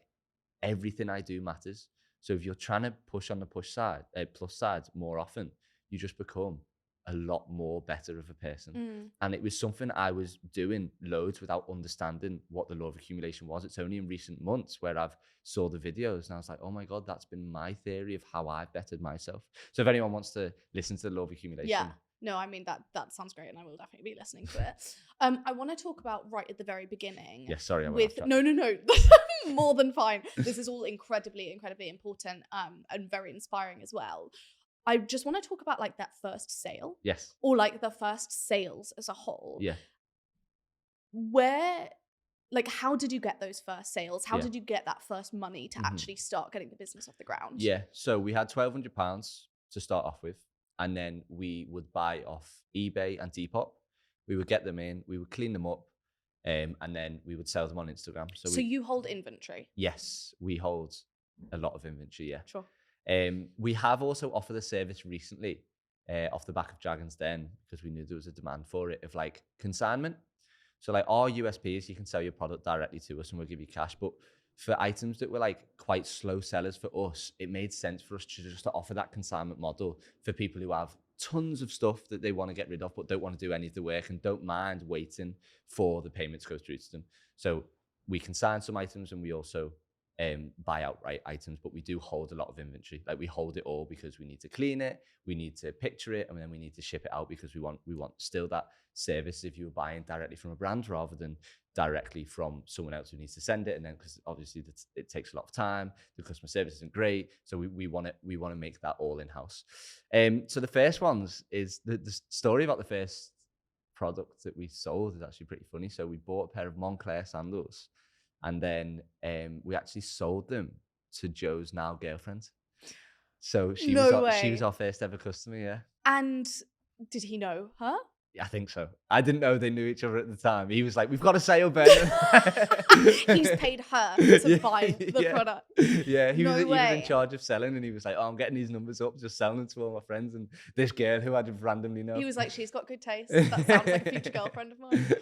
S1: everything I do matters. So if you're trying to push on the plus side more often, you just become a lot more better of a person. And it was something I was doing loads without understanding what the law of accumulation was. It's only in recent months where I've saw the videos and I was like, oh my God, that's been my theory of how I've bettered myself. So if anyone wants to listen to the law of accumulation.
S2: Yeah. No, I mean, that sounds great, and I will definitely be listening to it. I want to talk about right at the very beginning.
S1: Yeah, sorry.
S2: No. More than fine. This is all incredibly, incredibly important and very inspiring as well. I just want to talk about like that first sale.
S1: Yes.
S2: Or like the first sales as a whole.
S1: Yeah.
S2: Like, how did you get those first sales? How did you get that first money to actually start getting the business off the ground?
S1: Yeah. So we had £1,200 to start off with. And then we would buy off eBay and Depop. We would get them in, we would clean them up, and then we would sell them on Instagram.
S2: So you hold inventory?
S1: Yes, we hold a lot of inventory, yeah.
S2: Sure.
S1: We have also offered a service recently off the back of Dragon's Den, because we knew there was a demand for it, of like consignment. So like our USP is you can sell your product directly to us and we'll give you cash. But for items that were like quite slow sellers for us, it made sense for us to just offer that consignment model for people who have tons of stuff that they want to get rid of but don't want to do any of the work and don't mind waiting for the payment to go through to them. So we consign some items and we also buy outright items, but we do hold a lot of inventory. Like we hold it all because we need to clean it, we need to picture it, and then we need to ship it out because we want still that service if you were buying directly from a brand rather than directly from someone else who needs to send it. And then because obviously it takes a lot of time, the customer service isn't great, so we want to make that all in-house. So the first ones is the story about the first product that we sold is actually pretty funny. So we bought a pair of Moncler sandals, and then we actually sold them to Joe's now girlfriend. So she was our first ever customer, yeah.
S2: And did he know her?
S1: I think so. I didn't know they knew each other at the time. He was like, "We've got a sale, Ben."
S2: He's paid her to buy the product.
S1: Yeah, he was in charge of selling, and he was like, "Oh, I'm getting these numbers up, just selling them to all my friends." And this girl who I just randomly know,
S2: he was like, "She's got good taste." That sounds like a future girlfriend of mine.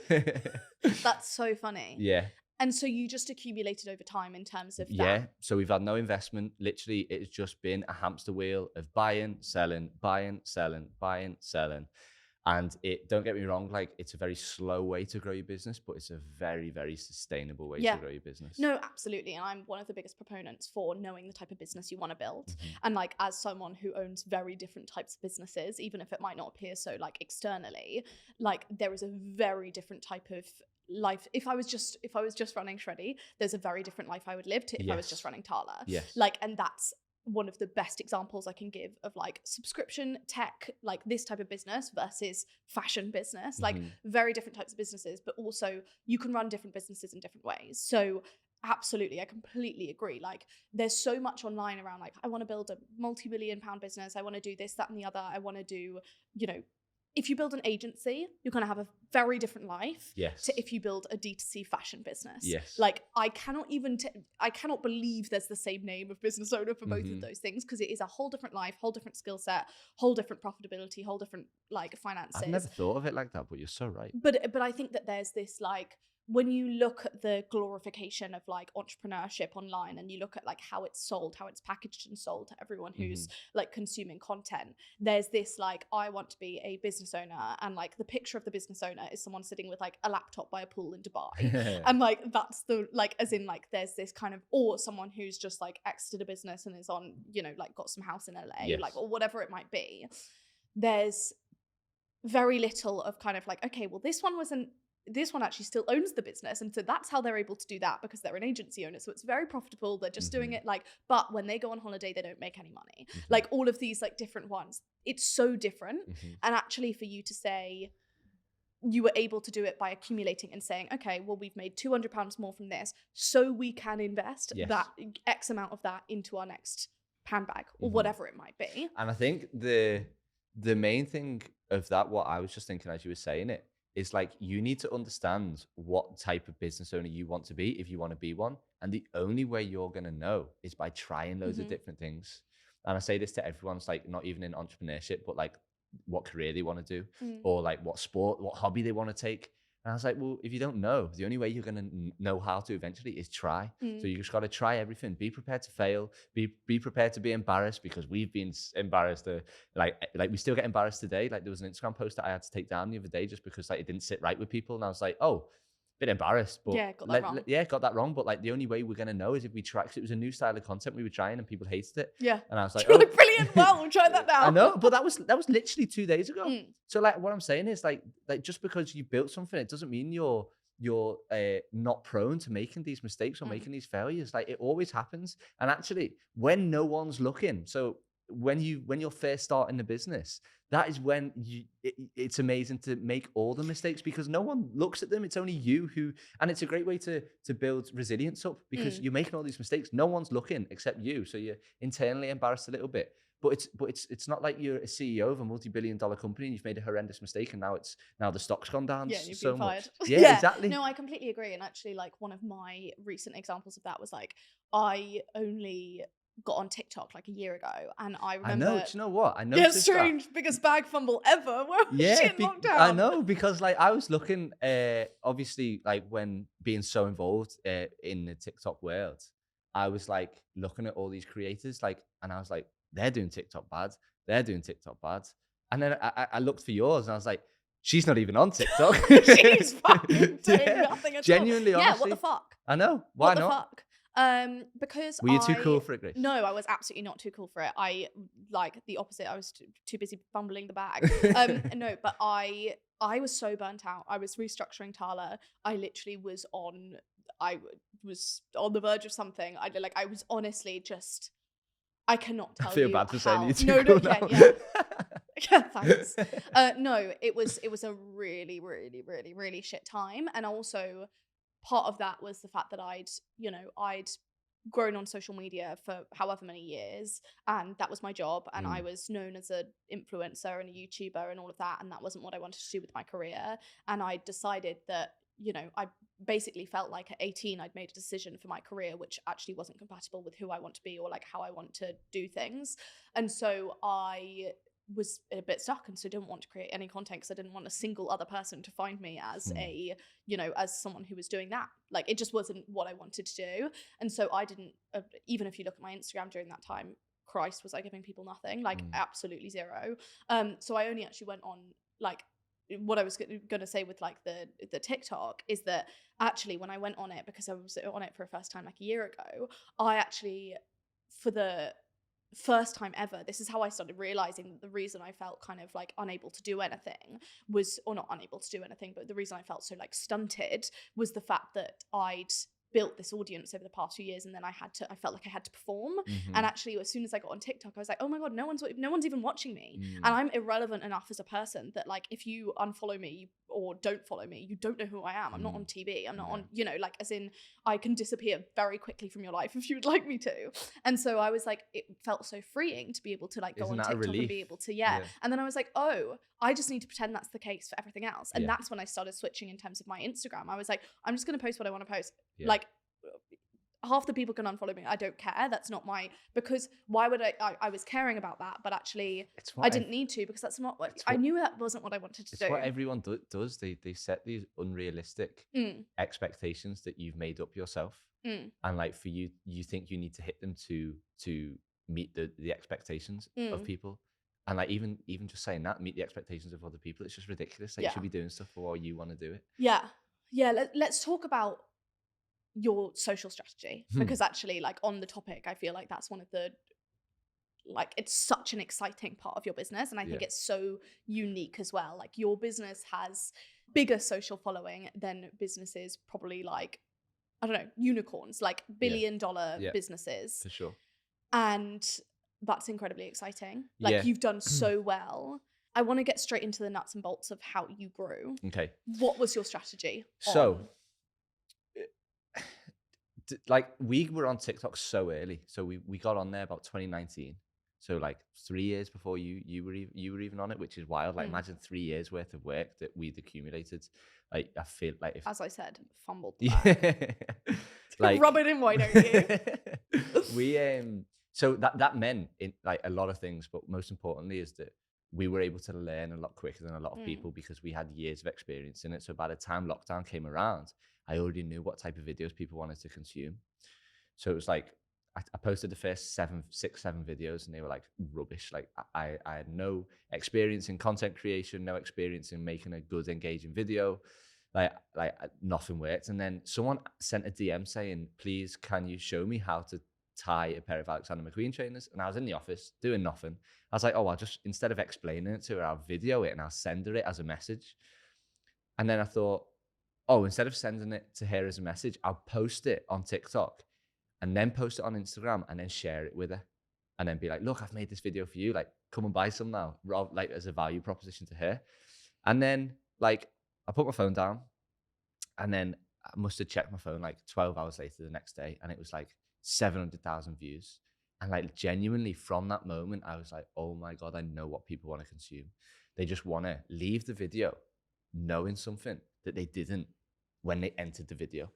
S2: That's so funny.
S1: Yeah.
S2: And so you just accumulated over time in terms of that?
S1: Yeah. So we've had no investment. Literally, it's just been a hamster wheel of buying, selling, buying, selling, buying, selling. And don't get me wrong, like it's a very slow way to grow your business, but it's a very, very sustainable way to grow your business.
S2: No, absolutely. And I'm one of the biggest proponents for knowing the type of business you want to build. And like, as someone who owns very different types of businesses, even if it might not appear so like externally, like there is a very different type of life. If I was just running Shreddy, there's a very different life I would live to if I was just running Tala.
S1: Yes.
S2: Like, and that's one of the best examples I can give of like subscription tech, like this type of business versus fashion business, like very different types of businesses, but also you can run different businesses in different ways. So absolutely, I completely agree. Like there's so much online around like, I want to build a multi-million-pound business. I want to do this, that, and the other. I want to do, if you build an agency, you're going to have a very different life to if you build a D2C fashion business.
S1: Yes.
S2: Like I cannot believe there's the same name of business owner for both of those things, because it is a whole different life, whole different skill set, whole different profitability, whole different like finances.
S1: I've never thought of it like that, but you're so right.
S2: But I think that there's this like, when you look at the glorification of like entrepreneurship online and you look at like how it's sold, how it's packaged and sold to everyone who's like consuming content, there's this like, I want to be a business owner, and like the picture of the business owner is someone sitting with like a laptop by a pool in Dubai. And like that's the like, as in like there's this kind of, or someone who's just like exited a business and is on, like got some house in LA, like, or whatever it might be. There's very little of kind of like, okay, well this one actually still owns the business, and so that's how they're able to do that, because they're an agency owner, so it's very profitable. They're just doing it like, but when they go on holiday they don't make any money. Like all of these like different ones, it's so different. And actually for you to say you were able to do it by accumulating and saying, okay, well we've made £200 more from this, so we can invest that X amount of that into our next handbag or whatever it might be.
S1: And I think the main thing of that, what I was just thinking as you were saying it, is like, you need to understand what type of business owner you want to be if you want to be one. And the only way you're going to know is by trying loads of different things. And I say this to everyone, it's like not even in entrepreneurship, but like what career they want to do, or like what sport, what hobby they want to take. And I was like, well, if you don't know, the only way you're going to know how to eventually is try. So you just got to try everything. Be prepared to fail. Be prepared to be embarrassed, because we've been embarrassed. Like we still get embarrassed today. Like there was an Instagram post that I had to take down the other day just because like it didn't sit right with people. And I was like, oh, bit embarrassed, but
S2: got that wrong.
S1: got that wrong. But like the only way we're gonna know is if we try, because it was a new style of content we were trying and people hated it.
S2: Yeah.
S1: And I was like,
S2: You're like, brilliant, well, we'll try that now.
S1: I know, but that was literally 2 days ago. So like what I'm saying is like just because you built something, it doesn't mean you're not prone to making these mistakes or making these failures. Like it always happens. And actually, when no one's looking, so when you're first starting the business, that is when it's amazing to make all the mistakes, because no one looks at them. It's only you who, and it's a great way to build resilience up, because you're making all these mistakes. No one's looking except you. So you're internally embarrassed a little bit. But it's not like you're a CEO of a multi-billion-dollar company and you've made a horrendous mistake and now the stock's gone down
S2: you've
S1: so
S2: been fired.
S1: much. Yeah, exactly.
S2: No, I completely agree. And actually, like one of my recent examples of that was like I only got on TikTok like a year ago, and I remember.
S1: I know. Do you know what? I know.
S2: Yeah, strange, biggest bag fumble ever. Where was she in lockdown?
S1: I know, because like I was looking, obviously, like when being so involved in the TikTok world, I was like looking at all these creators, like, and I was like, they're doing TikTok bad. They're doing TikTok bad. And then I looked for yours, and I was like, she's not even on TikTok.
S2: She's fucking doing nothing at
S1: Genuinely,
S2: all.
S1: honestly.
S2: Yeah, what the fuck?
S1: I know. Why not?
S2: What the fuck? Because
S1: were you too cool for it, Grace?
S2: No, I was absolutely not too cool for it. I like the opposite. I was too busy fumbling the bag. No, but I was so burnt out. I was restructuring Tala. I literally was on the verge of something. I was honestly just. I cannot tell you. I feel bad for saying you too cool now. Yeah, thanks. No, it was a really, really, really, really shit time, and also part of that was the fact that I'd grown on social media for however many years, and that was my job, and I was known as an influencer and a YouTuber and all of that, and that wasn't what I wanted to do with my career. And I decided that I basically felt like at 18 I'd made a decision for my career which actually wasn't compatible with who I want to be or like how I want to do things. And so I was a bit stuck, and so didn't want to create any content because I didn't want a single other person to find me as as someone who was doing that. Like it just wasn't what I wanted to do. And so I didn't even if you look at my Instagram during that time, Christ, was I giving people nothing, like absolutely zero. So I only actually went on like what I was going to say with like the TikTok is that actually when I went on it, because I was on it for a first time like a year ago, I actually, for the first time ever, this is how I started realizing that the reason I felt kind of like unable to do anything was, or not unable to do anything, but the reason I felt so like stunted was the fact that I'd built this audience over the past few years, and then I felt like I had to perform. And actually, as soon as I got on TikTok, I was like, oh my god, no one's even watching me, and I'm irrelevant enough as a person that like if you unfollow me or don't follow me, you don't know who I am. I'm not on TV. I'm not on, like as in I can disappear very quickly from your life if you would like me to. And so I was like, it felt so freeing to be able to like go on TikTok and be able to and then I was like, oh, I just need to pretend that's the case for everything else. And that's when I started switching in terms of my Instagram. I was like, I'm just going to post what I want to post. Like half the people can unfollow me. I don't care. That's not my, because why would I was caring about that, but actually I didn't need to, because that's not what I knew. That wasn't what I wanted to do.
S1: It's what everyone does. They set these unrealistic expectations that you've made up yourself. And like for you think you need to hit them to meet the expectations of people. And like even just saying that, meet the expectations of other people, it's just ridiculous. Like you should be doing stuff for why you want to do it.
S2: Let's talk about your social strategy, because actually like on the topic, I feel like that's one of the, like it's such an exciting part of your business, and I think it's so unique as well. Like your business has bigger social following than businesses probably like, I don't know, unicorns, like billion-dollar businesses.
S1: For sure.
S2: And that's incredibly exciting. Like you've done so well. I want to get straight into the nuts and bolts of how you grew.
S1: Okay.
S2: What was your strategy?
S1: So like we were on TikTok so early. So we got on there about 2019. So like 3 years before you were even on it, which is wild. Like imagine 3 years worth of work that we'd accumulated. Like I feel like if,
S2: as I said, fumbled the bag.
S1: like
S2: rub it in, why don't you?
S1: So that meant like a lot of things, but most importantly is that we were able to learn a lot quicker than a lot of people because we had years of experience in it. So by the time lockdown came around, I already knew what type of videos people wanted to consume. So it was like, I posted the first 7 videos and they were like rubbish. Like I had no experience in content creation, no experience in making a good, engaging video. Like nothing worked. And then someone sent a DM saying, please, can you show me how to tie a pair of Alexander McQueen trainers? And I was in the office doing nothing. I was like, oh, I'll just, instead of explaining it to her, I'll video it and I'll send her it as a message. And then I thought, oh, instead of sending it to her as a message, I'll post it on TikTok and then post it on Instagram and then share it with her. And then be like, look, I've made this video for you. Like, come and buy some now, like as a value proposition to her. And then like, I put my phone down and then I must have checked my phone like 12 hours later the next day. And it was like 700,000 views. And like genuinely from that moment, I was like, oh my God, I know what people want to consume. They just want to leave the video knowing something that they didn't when they entered the video.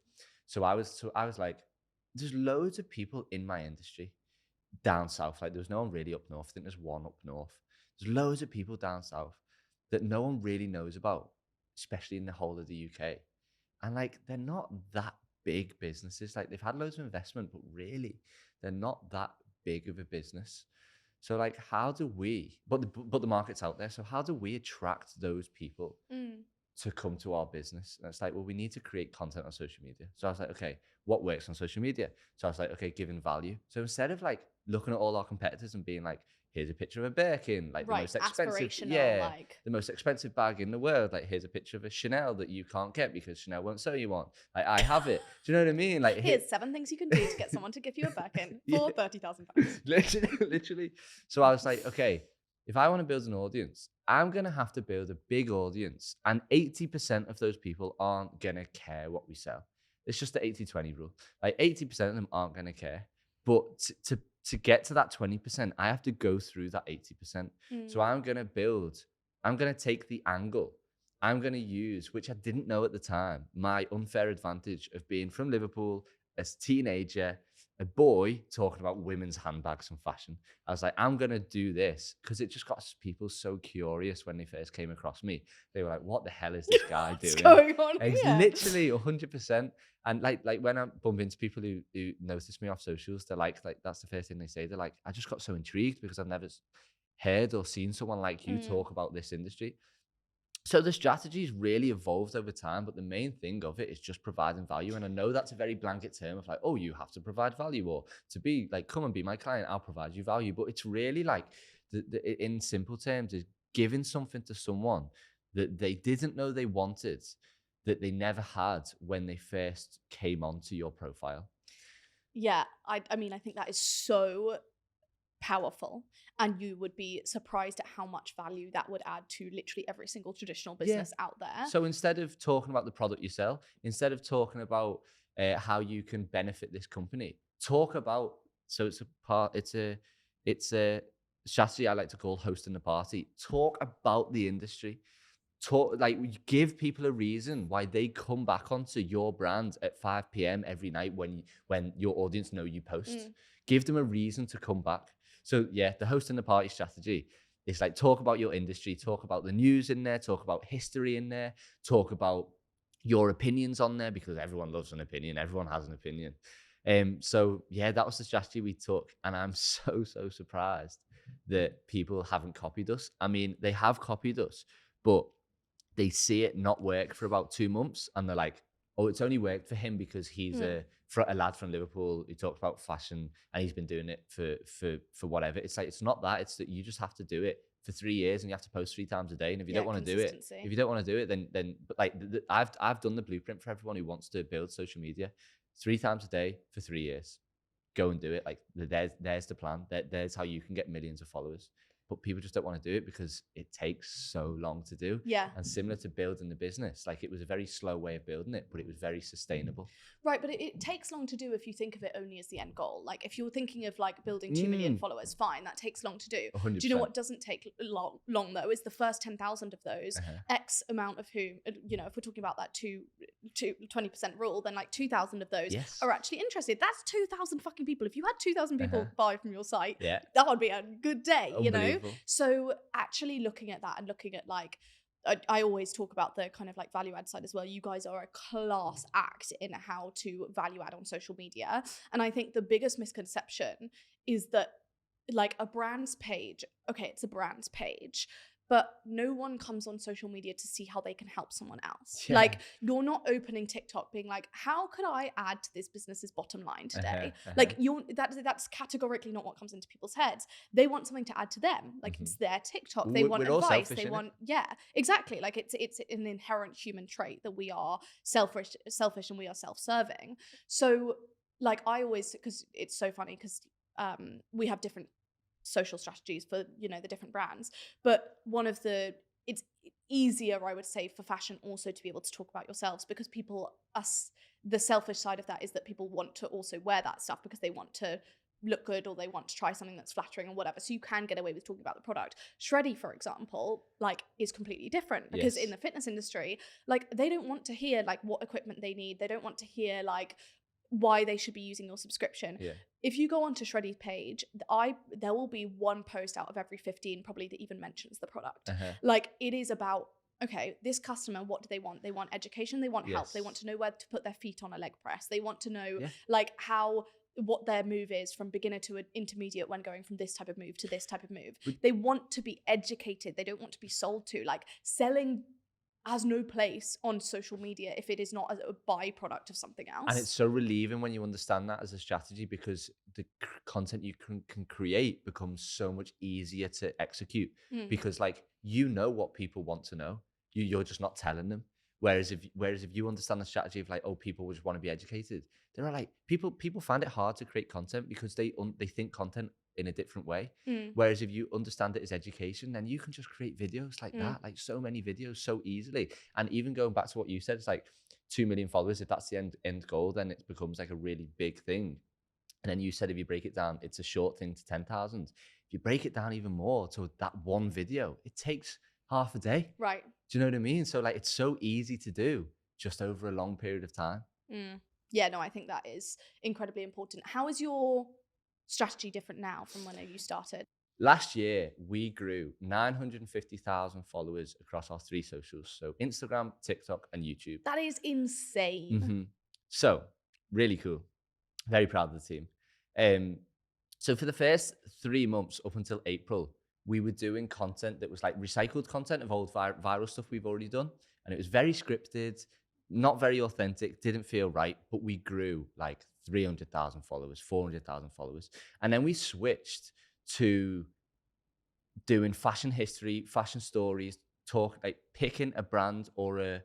S1: So I was like, there's loads of people in my industry down south. Like there was no one really up north. I think there's one up north. There's loads of people down south that no one really knows about, especially in the whole of the UK. And like, they're not that big businesses. Like they've had loads of investment, but really they're not that big of a business. So like, how do we, but the market's out there. So how do we attract those people to come to our business? And it's like, well, we need to create content on social media. So I was like, okay, what works on social media? So I was like, okay, giving value. So instead of like looking at all our competitors and being like, here's a picture of a Birkin, like the most expensive, the most expensive bag in the world. Like here's a picture of a Chanel that you can't get because Chanel won't sell you one. Like I have it. Do you know what I mean? Like
S2: here's 7 things you can do to get someone to give you a Birkin for £30,000.
S1: Literally. So I was like, okay, if I want to build an audience, I'm going to have to build a big audience. And 80% of those people aren't going to care what we sell. It's just the 80-20 rule. Like 80% of them aren't going to care. But to get to that 20%, I have to go through that 80%. So I'm going to take the angle. I'm going to use, which I didn't know at the time, my unfair advantage of being from Liverpool as a teenager, a boy talking about women's handbags and fashion. I was like, I'm going to do this because it just got people so curious when they first came across me. They were like, what the hell is this guy doing?
S2: What's going on
S1: It's
S2: here?
S1: literally 100%. And like when I bump into people who notice me off socials, they're like that's the first thing they say. They're like, I just got so intrigued because I've never heard or seen someone like you talk about this industry. So the strategy's really evolved over time, but the main thing of it is just providing value. And I know that's a very blanket term of like, oh, you have to provide value, or to be like, come and be my client, I'll provide you value. But it's really like, in simple terms, is giving something to someone that they didn't know they wanted, that they never had when they first came onto your profile.
S2: Yeah, I mean, I think that is so powerful, and you would be surprised at how much value that would add to literally every single traditional business out there.
S1: So instead of talking about the product you sell, instead of talking about how you can benefit this company, talk about, so it's a strategy I like to call hosting the party. Talk about the industry. Talk, like, give people a reason why they come back onto your brand at 5 p.m. every night when your audience know you post. Give them a reason to come back. So yeah, the hosting the party strategy is like, talk about your industry, talk about the news in there, talk about history in there, talk about your opinions on there, because everyone loves an opinion. Everyone has an opinion. So yeah, that was the strategy we took. And I'm so surprised that people haven't copied us. I mean, they have copied us, but they see it not work for about 2 months and they're like, oh, it's only worked for him because he's a lad from Liverpool who talks about fashion and he's been doing it for whatever. It's like, it's not that. It's that you just have to do it for 3 years and you have to post 3 times a day. And if you don't want to do it, then but like I've done the blueprint for everyone who wants to build social media. 3 times a day for 3 years. Go and do it. Like there's the plan. There's how you can get millions of followers. But people just don't want to do it because it takes so long to do.
S2: Yeah.
S1: And similar to building the business, like it was a very slow way of building it, but it was very sustainable.
S2: Right, but it takes long to do if you think of it only as the end goal. Like if you're thinking of like building 2 million followers, fine, that takes long to do.
S1: 100%.
S2: Do you know what doesn't take long though? Is the first 10,000 of those, X amount of whom, you know, if we're talking about that 2 20% rule, then like 2,000 of those
S1: Yes.
S2: are actually interested. That's 2,000 fucking people. If you had 2,000 people buy from your site,
S1: Yeah.
S2: that would be a good day, you know?
S1: Unbelievable.
S2: So actually looking at that and looking at like, I always talk about the kind of like value add side as well. You guys are a class act in how to value add on social media. And I think the biggest misconception is that like a brand's page, okay, it's a brand's page, but no one comes on social media to see how they can help someone else.
S1: Yeah.
S2: Like you're not opening TikTok being like, how could I add to this business's bottom line today? Like that's categorically not what comes into people's heads. They want something to add to them. Like it's their TikTok. They want
S1: We're all
S2: advice.
S1: selfish,
S2: They
S1: innit?
S2: want, yeah, exactly. Like it's an inherent human trait that we are selfish and we are self-serving. So like I always, because it's so funny because we have different social strategies for, you know, the different brands, but it's easier, I would say, for fashion also to be able to talk about yourselves, because the selfish side of that is that people want to also wear that stuff because they want to look good or they want to try something that's flattering or whatever, so you can get away with talking about the product. Shreddy, for example, like is completely different because in the fitness industry, like they don't want to hear like what equipment they need, they don't want to hear like why they should be using your subscription. If you go onto Shreddy's page, there will be one post out of every 15 probably that even mentions the product. Like it is about, okay, this customer, what do they want? They want education, they want help, they want to know where to put their feet on a leg press, they want to know like what their move is from beginner to an intermediate when going from this type of move to this type of move. They want to be educated, they don't want to be sold to. Like selling has no place on social media if it is not a byproduct of something else.
S1: And it's so relieving when you understand that as a strategy, because the content you can create becomes so much easier to execute, because like, you know what people want to know, you're just not telling them. Whereas if you understand the strategy of like, oh, people just want to be educated, there are like people find it hard to create content because they think content in a different way. Whereas if you understand it as education, then you can just create videos like that, like so many videos so easily. And even going back to what you said, it's like 2 million followers. If that's the end goal, then it becomes like a really big thing. And then you said, if you break it down, it's a short thing to 10,000. If you break it down even more to that one video, it takes half a day.
S2: Right.
S1: Do you know what I mean? So like, it's so easy to do just over a long period of time.
S2: Yeah, no, I think that is incredibly important. How is your strategy different now from when you started?
S1: Last year, we grew 950,000 followers across our 3 socials. So Instagram, TikTok, and YouTube.
S2: That is insane.
S1: So really cool. Very proud of the team. So for the first 3 months up until April, we were doing content that was like recycled content of old viral stuff we've already done. And it was very scripted, not very authentic, didn't feel right, but we grew like 300,000 followers, 400,000 followers. And then we switched to doing fashion history, fashion stories, picking a brand or a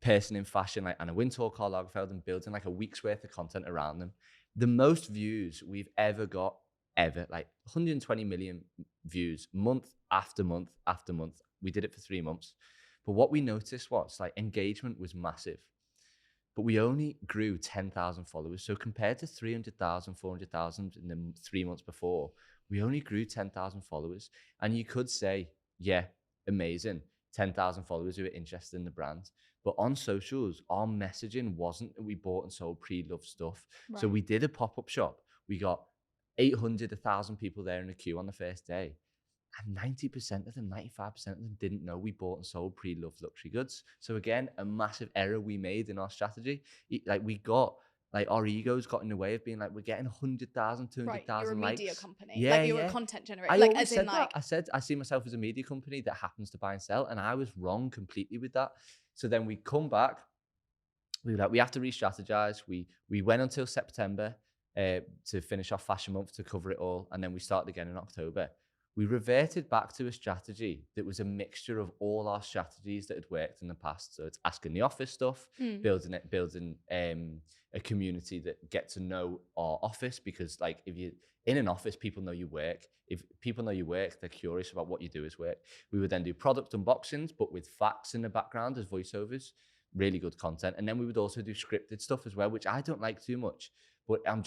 S1: person in fashion like Anna Wintour, Karl Lagerfeld, and building like a week's worth of content around them. The most views we've ever got, like 120 million views month after month after month. We did it for 3 months. But what we noticed was like engagement was massive, but we only grew 10,000 followers. So compared to 300,000, 400,000 in the 3 months before, we only grew 10,000 followers. And you could say, yeah, amazing, 10,000 followers who are interested in the brand. But on socials, our messaging wasn't that we bought and sold pre-loved stuff. Right. So we did a pop-up shop. We got 800, 1,000 people there in a queue on the first day. And 90% of them, 95% of them didn't know we bought and sold pre-loved luxury goods. So again, a massive error we made in our strategy. Our egos got in the way of being like, we're getting 100,000, 200,000 likes.
S2: Right, you're a media company.
S1: Yeah,
S2: like you're a content generator.
S1: I
S2: like,
S1: always
S2: as
S1: said
S2: in
S1: that. I said, I see myself as a media company that happens to buy and sell. And I was wrong completely with that. So then we come back, we were like, we have to re-strategize. We went until September to finish off Fashion Month to cover it all. And then we started again in October. We reverted back to a strategy that was a mixture of all our strategies that had worked in the past. So it's asking the office stuff, building a community that get to know our office, because like if you're in an office, people know your work. If people know your work, they're curious about what you do as work. We would then do product unboxings, but with facts in the background as voiceovers, really good content. And then we would also do scripted stuff as well, which I don't like too much, but I'm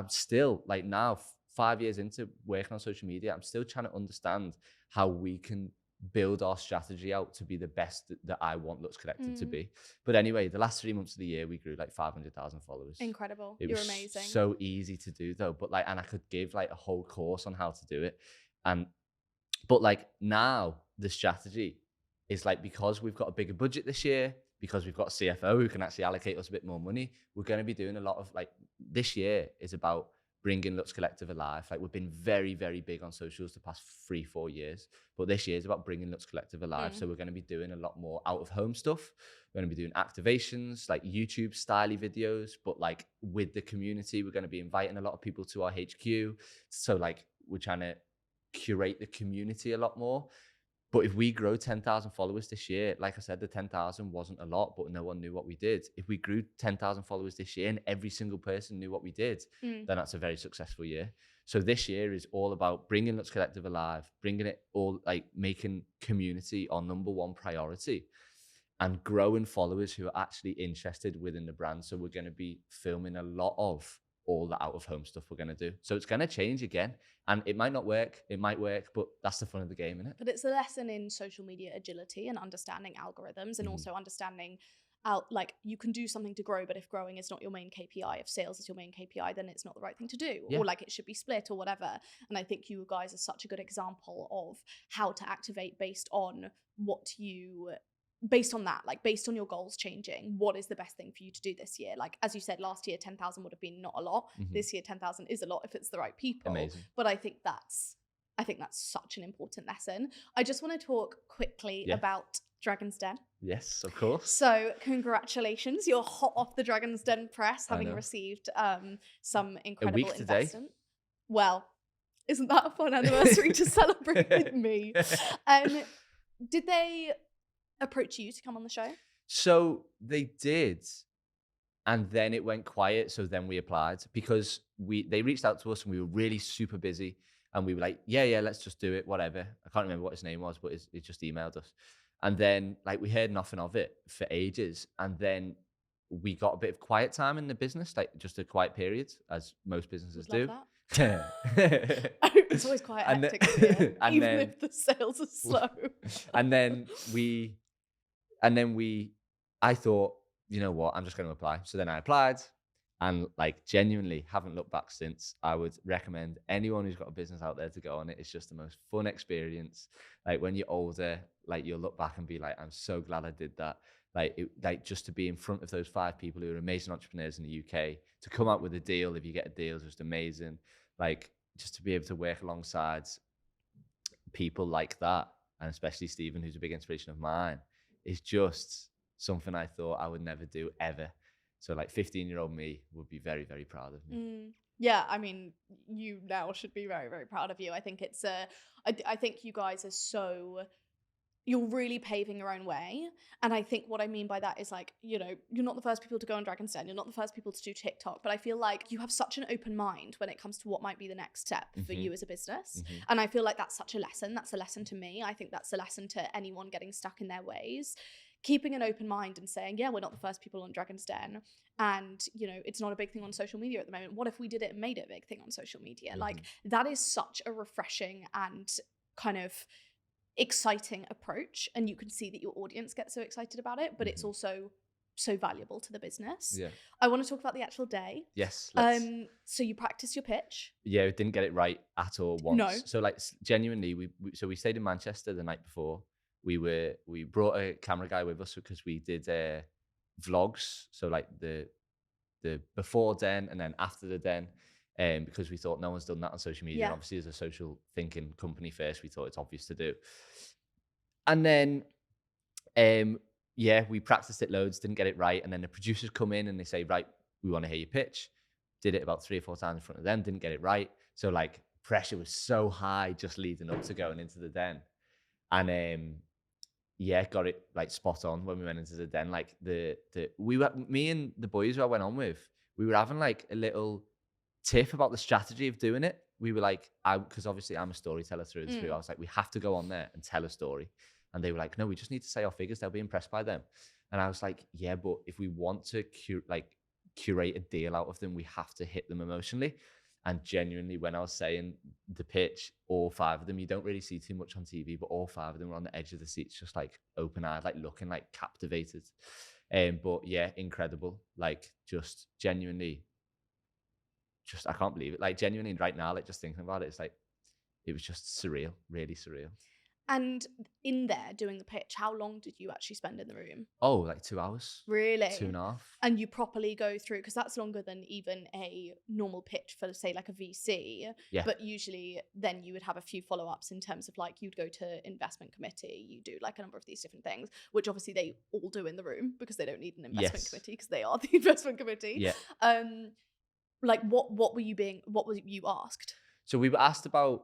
S1: still like now, 5 years into working on social media, I'm still trying to understand how we can build our strategy out to be the best that I want Luxe Collective to be. But anyway, the last 3 months of the year, we grew like 500,000 followers.
S2: Incredible.
S1: It
S2: You're
S1: was
S2: amazing.
S1: so easy to do though, but like, and I could give like a whole course on how to do it. But like now the strategy is like, because we've got a bigger budget this year, because we've got a CFO who can actually allocate us a bit more money, we're going to be doing a lot of like, this year is about bringing Luxe Collective alive. Like we've been very, very big on socials the past 3-4 years, but this year is about bringing Luxe Collective alive. So we're going to be doing a lot more out of home stuff. We're going to be doing activations, like YouTube styly videos, but like with the community, we're going to be inviting a lot of people to our HQ. So like we're trying to curate the community a lot more. But if we grow 10,000 followers this year, like I said, the 10,000 wasn't a lot, but no one knew what we did. If we grew 10,000 followers this year and every single person knew what we did, then that's a very successful year. So this year is all about bringing Luxe Collective alive, bringing it all, like making community our number one priority, and growing followers who are actually interested within the brand. So we're going to be filming a lot of all the out of home stuff we're going to do. So it's going to change again, and it might not work, it might work, but that's the fun of the game, isn't it?
S2: But it's a lesson in social media agility and understanding algorithms, and also understanding like you can do something to grow, but if growing is not your main KPI, if sales is your main KPI, then it's not the right thing to do, or like it should be split or whatever. And I think you guys are such a good example of how to activate based on that, like based on your goals changing, what is the best thing for you to do this year? Like, as you said, last year 10,000 would have been not a lot. This year 10,000 is a lot if it's the right people.
S1: Amazing.
S2: But I think that's such an important lesson. I just want to talk quickly about Dragon's Den.
S1: Yes, of course.
S2: So congratulations, you're hot off the Dragon's Den press, having received some incredible investment. Well, isn't that a fun anniversary to celebrate with me? Did they approach you to come on the show?
S1: So they did, and then it went quiet. So then we applied because they reached out to us and we were really super busy, and we were like, yeah, let's just do it, whatever. I can't remember what his name was, but it just emailed us. And then like we heard nothing of it for ages, and then we got a bit of quiet time in the business, like just a quiet period, as most businesses do.
S2: It's always quite hectic here, even if the sales are slow.
S1: I thought, you know what, I'm just going to apply. So then I applied, and like genuinely haven't looked back since. I would recommend anyone who's got a business out there to go on it. It's just the most fun experience. Like when you're older, like you'll look back and be like, I'm so glad I did that. Like just to be in front of those 5 people who are amazing entrepreneurs in the UK, to come out with a deal, if you get a deal, is just amazing. Like just to be able to work alongside people like that, and especially Steven, who's a big inspiration of mine, is just something I thought I would never do ever. So like 15-year-old me would be very, very proud of me.
S2: Yeah, I mean, you now should be very, very proud of you. I think I think you guys are you're really paving your own way. And I think what I mean by that is like, you know, you're not the first people to go on Dragon's Den. You're not the first people to do TikTok, but I feel like you have such an open mind when it comes to what might be the next step for you as a business. And I feel like that's such a lesson. That's a lesson to me. I think that's a lesson to anyone getting stuck in their ways. Keeping an open mind and saying, yeah, we're not the first people on Dragon's Den. And, you know, it's not a big thing on social media at the moment. What if we did it and made it a big thing on social media? Like, that is such a refreshing and kind of exciting approach. And you can see that your audience gets so excited about it, but it's also so valuable to the business.
S1: Yeah.
S2: I want to talk about the actual day.
S1: Yes.
S2: So you practiced your pitch?
S1: Yeah, we didn't get it right at all once.
S2: No.
S1: So like genuinely, we stayed in Manchester the night before. We brought a camera guy with us because we did vlogs. So like the before den and then after the den, because we thought no one's done that on social media. And obviously, as a social thinking company first, we thought it's obvious to do. And then, we practiced it loads, didn't get it right. And then the producers come in and they say, right, we want to hear your pitch. Did it about 3 or 4 times in front of them, didn't get it right. So like pressure was so high just leading up to going into the den. And got it like spot on when we went into the den. Like me and the boys who I went on with, we were having like a little tiff about the strategy of doing it. We were like, because obviously I'm a storyteller through and through. I was like, we have to go on there and tell a story. And they were like, no, we just need to say our figures. They'll be impressed by them. And I was like, yeah, but if we want to curate a deal out of them, we have to hit them emotionally. And genuinely, when I was saying the pitch, all 5 of them, you don't really see too much on TV, but all 5 of them were on the edge of the seats, just like open-eyed, like looking like captivated. But yeah, incredible. Like just genuinely, just I can't believe it. Like genuinely right now, like just thinking about it, it's like it was just surreal, really surreal.
S2: And in there doing the pitch, how long did you actually spend in the room?
S1: Oh, like 2 hours.
S2: Really?
S1: 2.5.
S2: And you properly go through, because that's longer than even a normal pitch for, say, like a VC.
S1: Yeah.
S2: But usually then you would have a few follow-ups in terms of like you'd go to investment committee, you do like a number of these different things, which obviously they all do in the room because they don't need an investment
S1: Yes.
S2: committee because they are the investment committee.
S1: Yeah.
S2: Like what were you asked?
S1: So we were asked about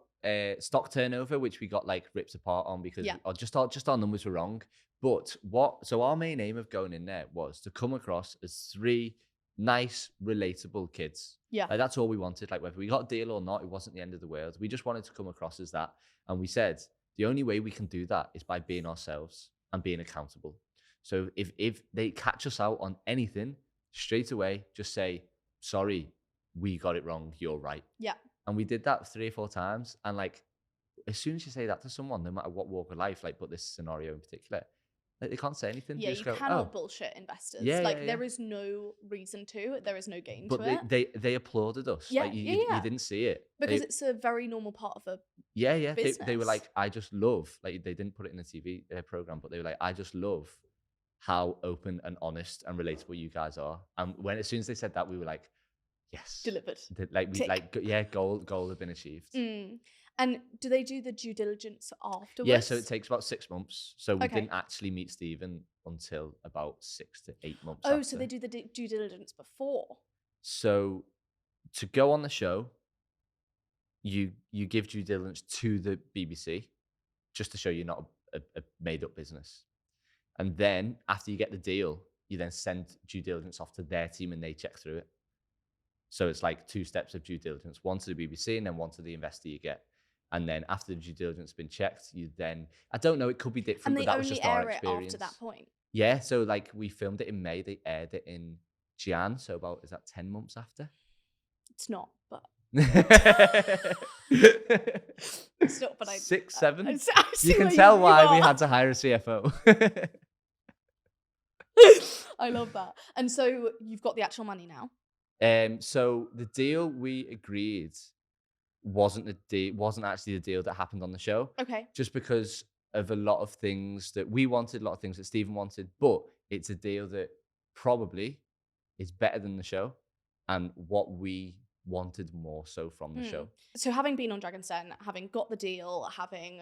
S1: stock turnover, which we got like ripped apart on because just our numbers were wrong. But so our main aim of going in there was to come across as 3 nice, relatable kids.
S2: Yeah.
S1: Like that's all we wanted. Like whether we got a deal or not, it wasn't the end of the world. We just wanted to come across as that. And we said, the only way we can do that is by being ourselves and being accountable. So if they catch us out on anything, straight away, just say, sorry, we got it wrong, you're right.
S2: Yeah.
S1: And we did that 3 or 4 times. And like, as soon as you say that to someone, no matter what walk of life, like, but this scenario in particular, like, they can't say anything.
S2: Yeah,
S1: they just
S2: you
S1: go,
S2: cannot bullshit investors.
S1: Yeah,
S2: like there is no reason to. There is no gain
S1: but
S2: to it.
S1: they applauded us.
S2: Yeah,
S1: Like you didn't see it.
S2: Because it's a very normal part of a business.
S1: They were like, I just love, like they didn't put it in the TV program, but they were like, I just love how open and honest and relatable you guys are. And as soon as they said that, we were like, yes,
S2: delivered.
S1: Goal had been achieved.
S2: And do they do the due diligence afterwards?
S1: Yeah, so it takes about 6 months. So we didn't actually meet Steven until about 6 to 8 months.
S2: Oh,
S1: after.
S2: So they do the due diligence before.
S1: So to go on the show, you give due diligence to the BBC just to show you're not a made up business. And then after you get the deal, you then send due diligence off to their team and they check through it. So it's like 2 steps of due diligence, one to the BBC and then one to the investor you get. And then after the due diligence has been checked, you then, I don't know, it could be different, but that was just our experience.
S2: And they only air it after that point?
S1: Yeah, so like we filmed it in May, they aired it in Jan, so about, is that 10 months after?
S2: It's not, but...
S1: It's
S2: not, but
S1: 6, 7?
S2: I
S1: you can tell why we had to hire a CFO.
S2: I love that. And so you've got the actual money now?
S1: So the deal we agreed wasn't actually the deal that happened on the show.
S2: Okay.
S1: Just because of a lot of things that we wanted, a lot of things that Steven wanted, but it's a deal that probably is better than the show and what we wanted more so from the show.
S2: So having been on Dragon's Den, having got the deal, having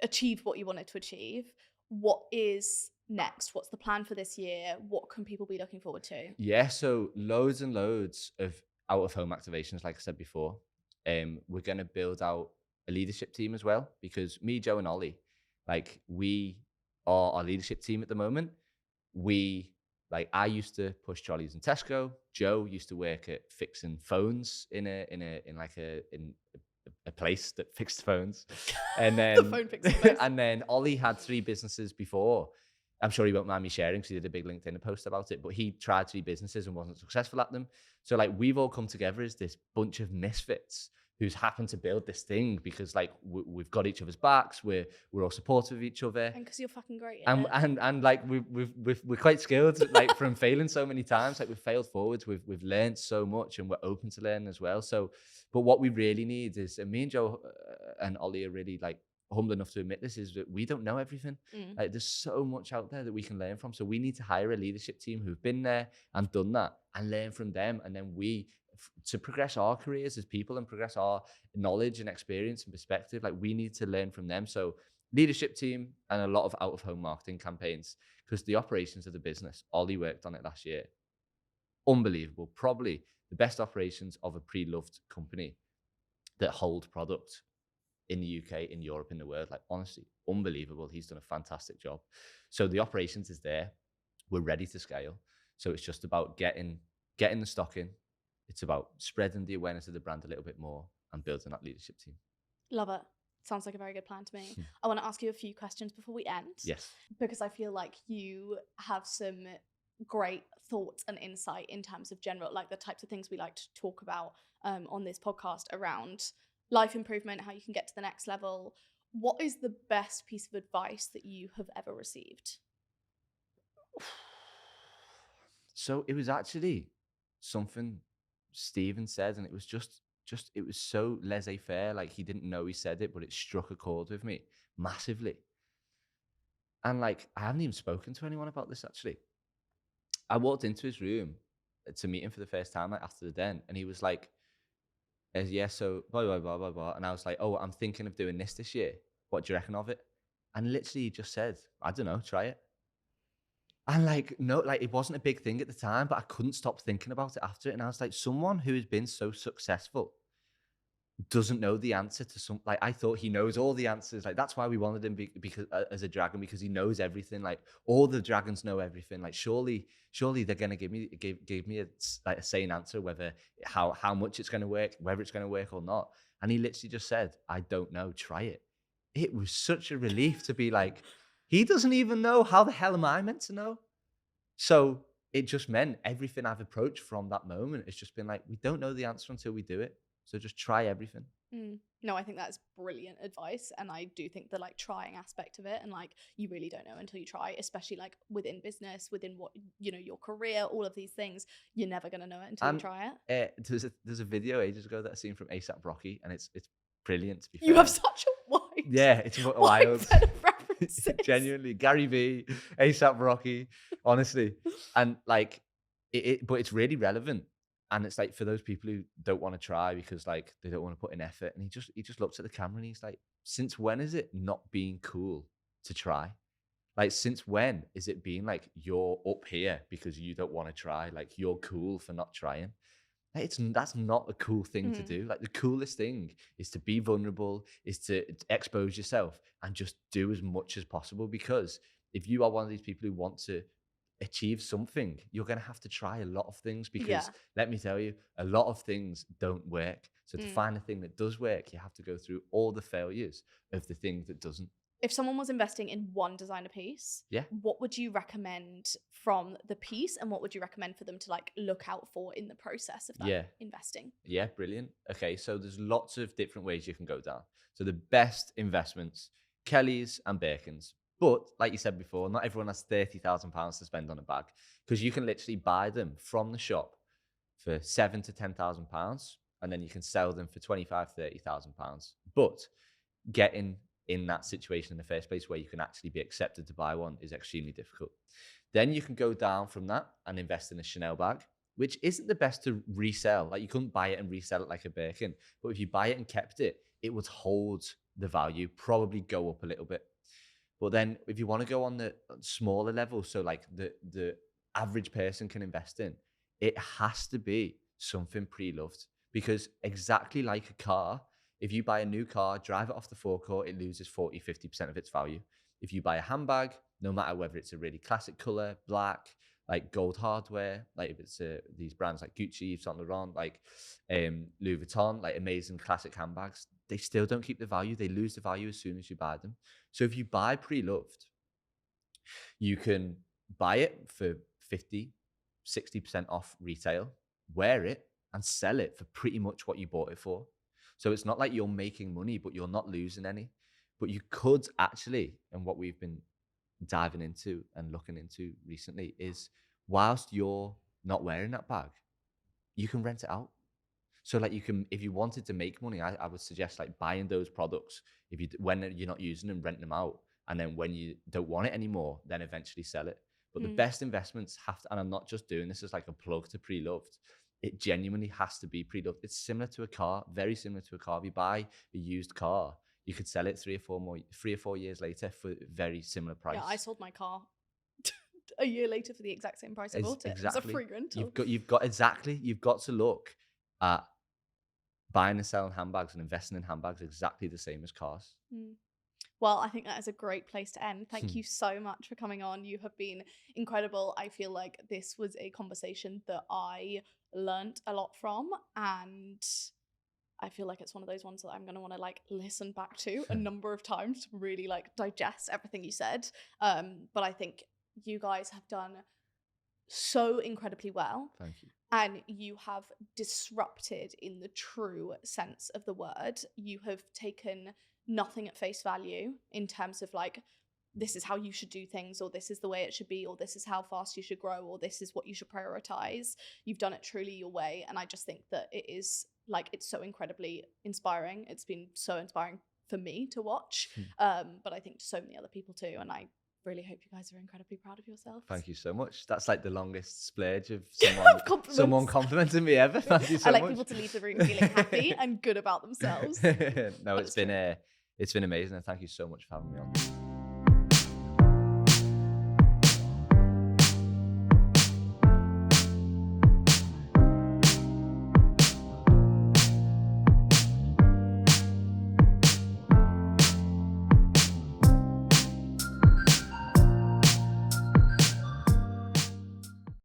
S2: achieved what you wanted to achieve, what is next? What's the plan for this year? What can people be looking forward to?
S1: Yeah, so loads and loads of out-of-home activations, like I said before. We're going to build out a leadership team as well, because me, Joe and Ollie, like we are our leadership team at the moment. I used to push trolleys in Tesco. Joe used to work at fixing phones in a place that fixed phones. And then
S2: the phone fixing place.
S1: And then Ollie had 3 businesses before. I'm sure he won't mind me sharing because he did a big LinkedIn post about it, but he tried 3 businesses and wasn't successful at them. So like we've all come together as this bunch of misfits who's happened to build this thing because like we've got each other's backs, we're all supportive of each other,
S2: and because you're fucking great.
S1: And like we're quite skilled, like from failing so many times. Like we've failed forwards, we've learned so much, and we're open to learn as well. So, but what we really need is, and me and Joe and Ollie are really like humble enough to admit this, is that we don't know everything. Like there's so much out there that we can learn from. So we need to hire a leadership team who've been there and done that and learn from them. And then to progress our careers as people and progress our knowledge and experience and perspective, like we need to learn from them. So leadership team and a lot of out-of-home marketing campaigns, because the operations of the business, Ollie worked on it last year. Unbelievable. Probably the best operations of a pre-loved company that hold product in the UK, in Europe, in the world. Like honestly, unbelievable. He's done a fantastic job. So the operations is there. We're ready to scale. So it's just about getting the stock in. It's about spreading the awareness of the brand a little bit more and building that leadership team.
S2: Love it. Sounds like a very good plan to me. I want to ask you a few questions before we end.
S1: Yes.
S2: Because I feel like you have some great thoughts and insight in terms of general, like the types of things we like to talk about on this podcast around life improvement, how you can get to the next level. What is the best piece of advice that you have ever received?
S1: So it was actually something Steven said, and it was just it was so laissez-faire. Like, he didn't know he said it, but it struck a chord with me massively. And like, I haven't even spoken to anyone about this actually. I walked into his room to meet him for the first time, like after the den, and he was like, yeah, so blah blah blah blah blah. And I was like, oh, I'm thinking of doing this year. What do you reckon of it? And literally he just said, I don't know, try it. And like, no, like, it wasn't a big thing at the time, but I couldn't stop thinking about it after it. And I was like, someone who has been so successful doesn't know the answer to some, like, I thought he knows all the answers. Like, that's why we wanted him because as a dragon, because he knows everything. Like, all the dragons know everything. Like, surely they're gonna give me a sane answer, whether how much it's gonna work, whether it's gonna work or not. And he literally just said, I don't know, try it. It was such a relief to be like, he doesn't even know. How the hell am I meant to know? So it just meant everything I've approached from that moment has just been like, we don't know the answer until we do it. So just try everything.
S2: No, I think that's brilliant advice. And I do think the like trying aspect of it, and like, you really don't know until you try, especially like within business, within what, your career, all of these things, you're never going to know it until you try it.
S1: There's a video ages ago that I seen from ASAP Rocky, and it's brilliant, to be fair.
S2: You have such a wide,
S1: yeah, it's wild.
S2: set of references.
S1: Genuinely, Gary V, ASAP Rocky, honestly. And like, but it's really relevant. And it's like, for those people who don't want to try because like they don't want to put in effort. And he just looks at the camera and he's like, since when is it not being cool to try? Like, since when is it being like, you're up here because you don't want to try? Like, you're cool for not trying. Like, that's not a cool thing to do. Like, the coolest thing is to be vulnerable, is to expose yourself and just do as much as possible. Because if you are one of these people who want to achieve something, you're going to have to try a lot of things, because let me tell you, a lot of things don't work. So to find a thing that does work, you have to go through all the failures of the thing that doesn't.
S2: If someone was investing in one designer piece, what would you recommend from the piece, and what would you recommend for them to like look out for in the process of that investing?
S1: Yeah, brilliant. Okay, so there's lots of different ways you can go down. So the best investments, Kelly's and Birkins. But like you said before, not everyone has £30,000 to spend on a bag, because you can literally buy them from the shop for £7,000 to £10,000, and then you can sell them for £25,000, £30,000. But getting in that situation in the first place where you can actually be accepted to buy one is extremely difficult. Then you can go down from that and invest in a Chanel bag, which isn't the best to resell. Like, you couldn't buy it and resell it like a Birkin, but if you buy it and kept it, it would hold the value, probably go up a little bit. But then if you want to go on the smaller level, so like the average person can invest in, it has to be something pre-loved. Because exactly like a car, if you buy a new car, drive it off the forecourt, it loses 40, 50% of its value. If you buy a handbag, no matter whether it's a really classic color, black, like gold hardware, like if it's these brands like Gucci, Yves Saint Laurent, like Louis Vuitton, like amazing classic handbags, they still don't keep the value. They lose the value as soon as you buy them. So if you buy pre-loved, you can buy it for 50, 60% off retail, wear it, and sell it for pretty much what you bought it for. So it's not like you're making money, but you're not losing any. But you could actually, and what we've been diving into and looking into recently is, whilst you're not wearing that bag, you can rent it out. So like, you can, if you wanted to make money, I would suggest like buying those products when you're not using them, rent them out. And then when you don't want it anymore, then eventually sell it. But the best investments have to, and I'm not just doing this as like a plug to pre-loved, it genuinely has to be pre-loved. It's similar to a car, very similar to a car. If you buy a used car, you could sell it 3 or 4 years later for very similar price.
S2: Yeah, I sold my car a year later for the exact same price I bought it.
S1: Exactly.
S2: It was a free rental.
S1: You've got to look at buying and selling handbags and investing in handbags exactly the same as cars.
S2: Well, I think that is a great place to end. Thank you so much for coming on. You have been incredible. I feel like this was a conversation that I learned a lot from, and I feel like it's one of those ones that I'm going to want to like listen back to a number of times to really like digest everything you said. But I think you guys have done so incredibly well.
S1: Thank you.
S2: And you have disrupted in the true sense of the word. You have taken nothing at face value in terms of like, this is how you should do things, or this is the way it should be, or this is how fast you should grow, or this is what you should prioritize. You've done it truly your way. And I just think that it is like, it's so incredibly inspiring. It's been so inspiring for me to watch, but I think to so many other people too. And I really hope you guys are incredibly proud of yourselves.
S1: Thank you so much. That's like the longest splurge of someone complimenting me ever. Thank you so much.
S2: I like people to leave the room feeling happy and good about themselves.
S1: No, it's been amazing, and thank you so much for having me on.